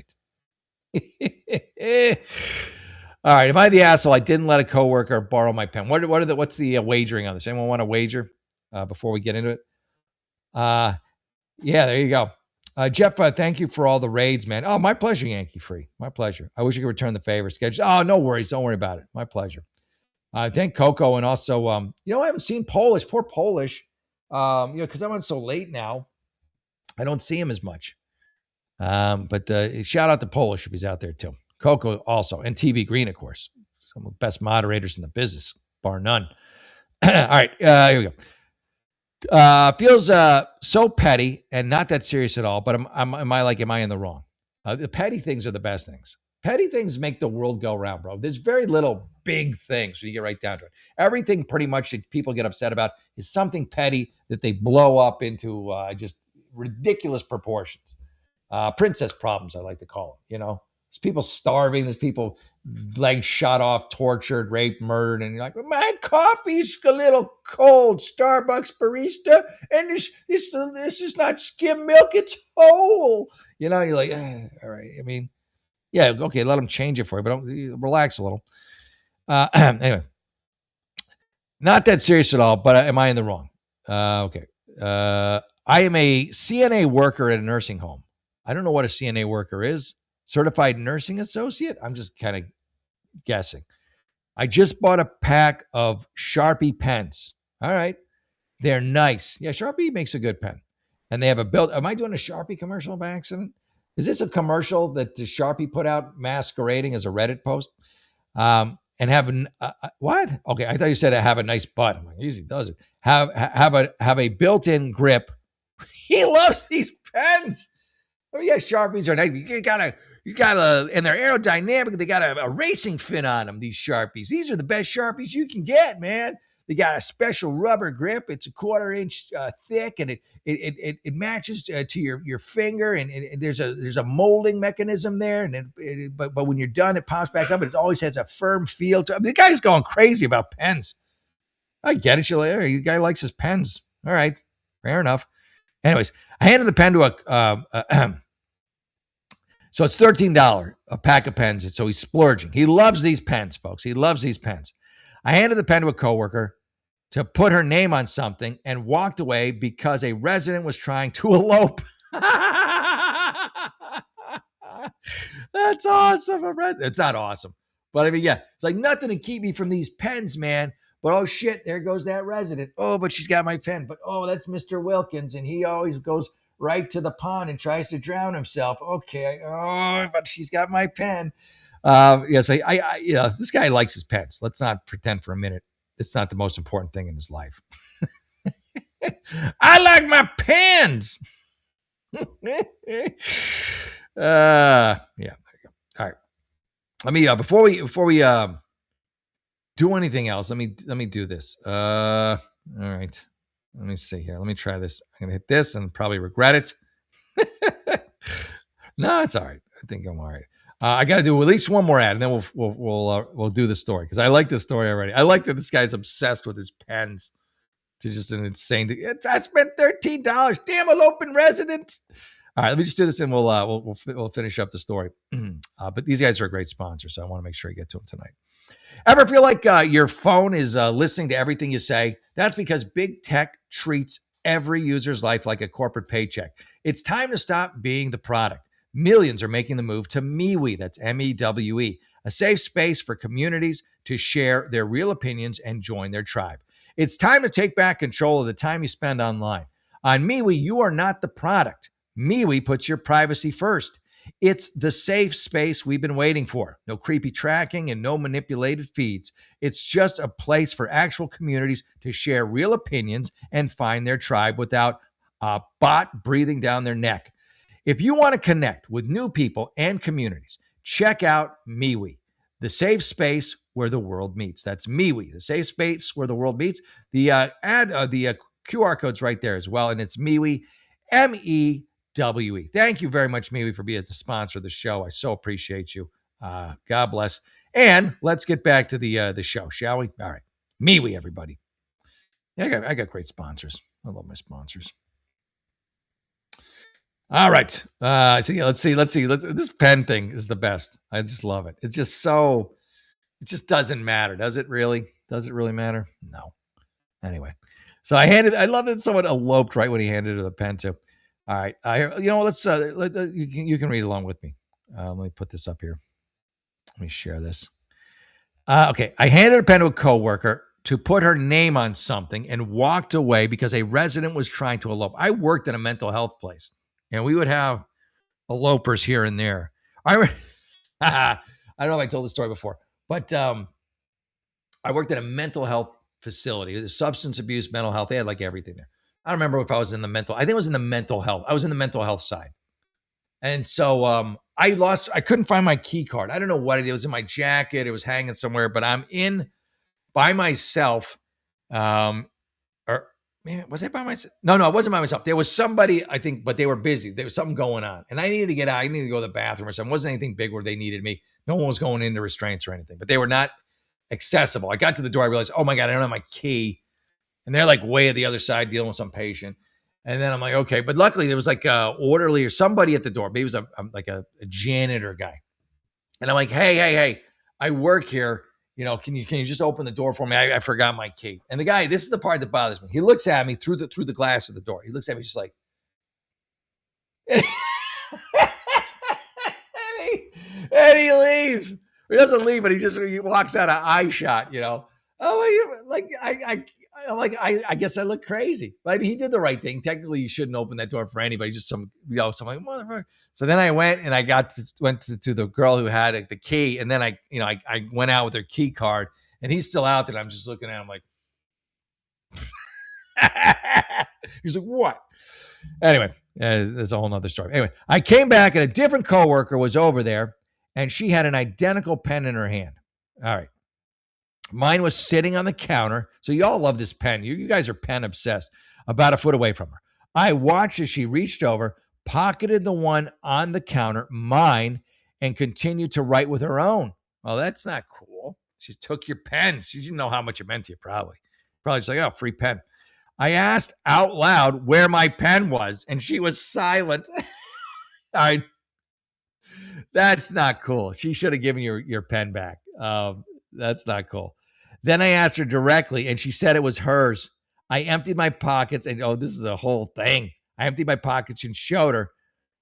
right. Am I the asshole? I didn't let a coworker borrow my pen. What's the wagering on this? Anyone want to wager before we get into it? Yeah, there you go. Jeff, thank you for all the raids, man. Oh, my pleasure, Yankee Free. My pleasure. I wish I could return the favor. Oh, no worries. Don't worry about it. My pleasure. Thank Coco. And also, I haven't seen Polish. Poor Polish. Because I'm on so late now, I don't see him as much. But shout out to Polish if he's out there too. Coco also. And TV Green, of course. Some of the best moderators in the business, bar none. All right. Here we go. Feels so petty and not that serious at all. But am I in the wrong? The petty things are the best things. Petty things make the world go round, bro. There's very little big things when you get right down to it. Everything pretty much that people get upset about is something petty that they blow up into just ridiculous proportions. Princess problems, I like to call them. There's people starving. There's people legs shot off, tortured, raped, murdered, and you're like, my coffee's a little cold, Starbucks barista, and this is not skim milk, it's whole. You're like, all right. I mean, yeah, okay, let them change it for you, but don't relax a little. Anyway, not that serious at all, but am I in the wrong? Okay. I am a CNA worker at a nursing home. I don't know what a CNA worker is. Certified nursing associate? I'm just kind of guessing. I just bought a pack of Sharpie pens. All right. They're nice. Yeah, Sharpie makes a good pen. And they have a built. Am I doing a Sharpie commercial by accident? Is this a commercial that the Sharpie put out masquerading as a Reddit post? And have what? Okay, I thought you said have a nice butt. I'm like, usually does it. Have a built-in grip. He loves these pens. Oh yeah, Sharpies are nice. You gotta, and they're aerodynamic. They got a racing fin on them. These Sharpies. These are the best Sharpies you can get, man. They got a special rubber grip. It's a 1/4 inch thick, and it matches to your finger. And there's a molding mechanism there. And but when you're done, it pops back up. And it always has a firm feel to it. I mean, the guy's going crazy about pens. I get it. The guy likes his pens. All right, fair enough. Anyways, I handed the pen to a. So it's $13 a pack of pens. And so he's splurging. He loves these pens, folks. He loves these pens. I handed the pen to a coworker to put her name on something and walked away because a resident was trying to elope. That's awesome. It's not awesome. But I mean, yeah, it's like nothing to keep me from these pens, man. But oh shit, there goes that resident. Oh, but she's got my pen. But oh, that's Mr. Wilkins. And he always goes right to the pond and tries to drown himself. Okay. Oh, but she's got my pen. Yes, this guy likes his pens. Let's not pretend for a minute it's not the most important thing in his life. I like my pens. Yeah. There you go. All right. Let me before we do anything else. Let me do this. All right. Let me see here. Let me try this. I'm gonna hit this and probably regret it. No, it's all right. I think I'm all right. I got to do at least one more ad, and then we'll do the story because I like this story already. I like that this guy's obsessed with his pens. It's just an insane. I spent $13. Damn eloping residents. All right, let me just do this, and we'll finish up the story. But these guys are a great sponsor, so I want to make sure I get to them tonight. Ever feel like your phone is listening to everything you say? That's because big tech treats every user's life like a corporate paycheck. It's time to stop being the product. Millions are making the move to MeWe, that's MEWE, a safe space for communities to share their real opinions and join their tribe. It's time to take back control of the time you spend online. On MeWe, you are not the product. MeWe puts your privacy first. It's the safe space we've been waiting for. No creepy tracking and no manipulated feeds. It's just a place for actual communities to share real opinions and find their tribe without a bot breathing down their neck. If you want to connect with new people and communities, check out MeWe, the safe space where the world meets. That's MeWe, the safe space where the world meets. The QR code's right there as well, and it's MeWe, MEWE. Thank you very much, MeWe, for being the sponsor of the show. I so appreciate you. God bless. And let's get back to the show, shall we? All right, MeWe, everybody. Yeah, I got great sponsors. I love my sponsors. All right. So yeah, let's see. This pen thing is the best. I just love it. It's just so. It just doesn't matter, does it? Really? Does it really matter? No. Anyway, so I love that someone eloped right when he handed her the pen too. All right. Let's. You can read along with me. Let me put this up here. Let me share this. Okay. I handed a pen to a coworker to put her name on something and walked away because a resident was trying to elope. I worked in a mental health place. And we would have elopers here and there. I don't know if I told this story before, but I worked at a mental health facility. It was substance abuse, mental health. They had like everything there. I don't remember if I was in the mental. I think it was in the mental health. I was in the mental health side. And so I couldn't find my key card. I don't know what it was in my jacket. It was hanging somewhere, but I'm in by myself. Man, was I by myself? No, I wasn't by myself. There was somebody, I think, but they were busy. There was something going on. And I needed to get out. I needed to go to the bathroom or something. It wasn't anything big where they needed me. No one was going into restraints or anything, but they were not accessible. I got to the door. I realized, oh my God, I don't have my key. And they're like way at the other side dealing with some patient. And then I'm like, okay. But luckily there was like a orderly or somebody at the door. Maybe it was a janitor guy. And I'm like, hey, I work here. can you just open the door for me? I forgot my key. And the guy, this is the part that bothers me. He looks at me through the glass of the door. He looks at me just like, and he leaves. He doesn't leave, but he walks out of eye shot. Oh, I guess I look crazy. But I mean, he did the right thing. Technically, you shouldn't open that door for anybody. Just some like motherfucker. So then I went and I went to the girl who had the key, and then I went out with her key card, and he's still out there. I'm just looking at him like, he's like, what? Anyway, there's a whole nother story. Anyway, I came back and a different coworker was over there, and she had an identical pen in her hand. All right. Mine was sitting on the counter. So you all love this pen. You guys are pen obsessed. About a foot away from her. I watched as she reached over, pocketed the one on the counter, mine, and continued to write with her own. Well, that's not cool. She took your pen. She didn't know how much it meant to you, probably. Probably just like, oh, free pen. I asked out loud where my pen was, and she was silent. All right. That's not cool. She should have given your pen back. That's not cool. Then I asked her directly, and she said it was hers. I emptied my pockets, and this is a whole thing. I emptied my pockets and showed her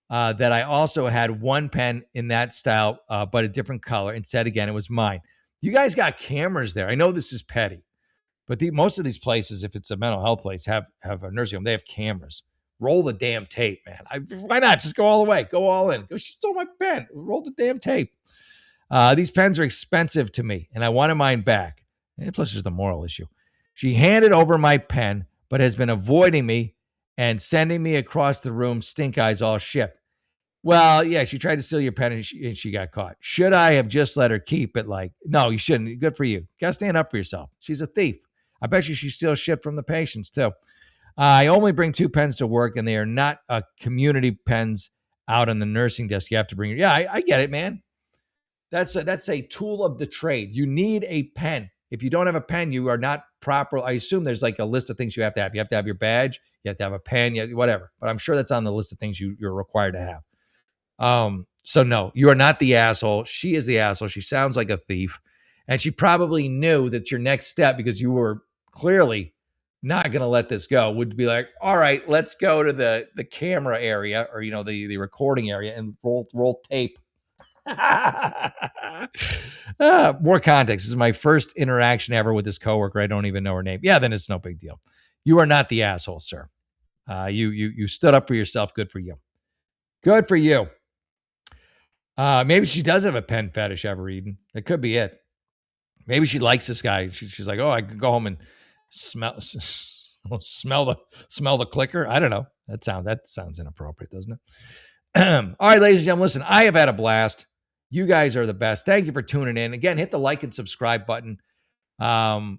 that I also had one pen in that style, but a different color, and said again it was mine. You guys got cameras there. I know this is petty, but most of these places, if it's a mental health place, have a nursing home. They have cameras. Roll the damn tape, man. Why not? Just go all the way. Go all in. Go, she stole my pen. Roll the damn tape. These pens are expensive to me, and I wanted mine back. And plus, there's the moral issue. She handed over my pen, but has been avoiding me and sending me across the room, stink eyes all shift. Well, yeah, she tried to steal your pen and she got caught. Should I have just let her keep it? No, you shouldn't. Good for you. Got to stand up for yourself. She's a thief. I bet you she steals shit from the patients, too. I only bring 2 pens to work, and they are not community pens out on the nursing desk. You have to bring. Yeah, I get it, man. That's a tool of the trade. You need a pen. If you don't have a pen, you are not proper. I assume there's like a list of things you have to have. You have to have your badge. You have to have a pen. Whatever. But I'm sure that's on the list of things you're required to have. So no, you are not the asshole. She is the asshole. She sounds like a thief, and she probably knew that your next step, because you were clearly not going to let this go, would be like, all right, let's go to the camera area, or the recording area, and roll tape. More context. This is my first interaction ever with this coworker. I don't even know her name. Yeah, then it's no big deal. You are not the asshole, sir. You stood up for yourself. Good for you. Good for you. Maybe she does have a pen fetish, Evereden. It could be it. Maybe she likes this guy. She's like, oh, I could go home and smell the clicker. I don't know. That sounds inappropriate, doesn't it? All right, ladies and gentlemen, listen, I have had a blast. You guys are the best. Thank you for tuning in. Again, hit the like and subscribe button. I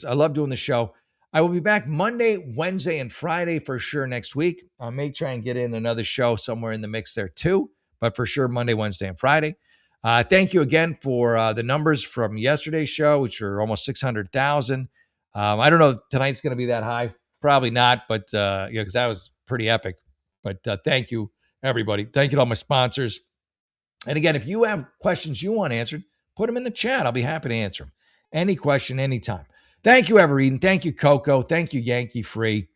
love doing the show. I will be back Monday, Wednesday, and Friday for sure next week. I may try and get in another show somewhere in the mix there too, but for sure Monday, Wednesday, and Friday. Thank you again for the numbers from yesterday's show, which are almost 600,000. I don't know if tonight's going to be that high. Probably not, but because that was pretty epic. But thank you, everybody. Thank you to all my sponsors. And again, if you have questions you want answered, put them in the chat. I'll be happy to answer them. Any question, anytime. Thank you, Evereden. Thank you, Coco. Thank you, Yankee Free.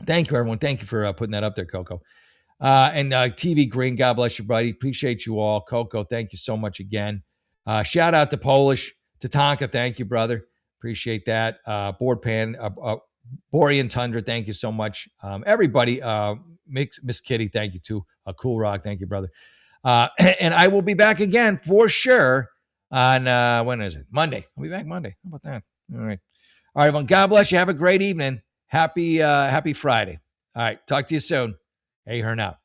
Thank you, everyone. Thank you for putting that up there, Coco. And TV Green, God bless you, buddy. Appreciate you all. Coco, thank you so much again. Shout out to Polish. Tatanka, thank you, brother. Appreciate that. Boardpan, Borean Tundra, thank you so much. Everybody, Miss Kitty, thank you too. Cool Rock, thank you, brother. And I will be back again for sure on, when is it? Monday. I'll be back Monday. How about that? All right. All right, everyone. God bless you. Have a great evening. Happy Friday. All right. Talk to you soon. Hey, Hearn out.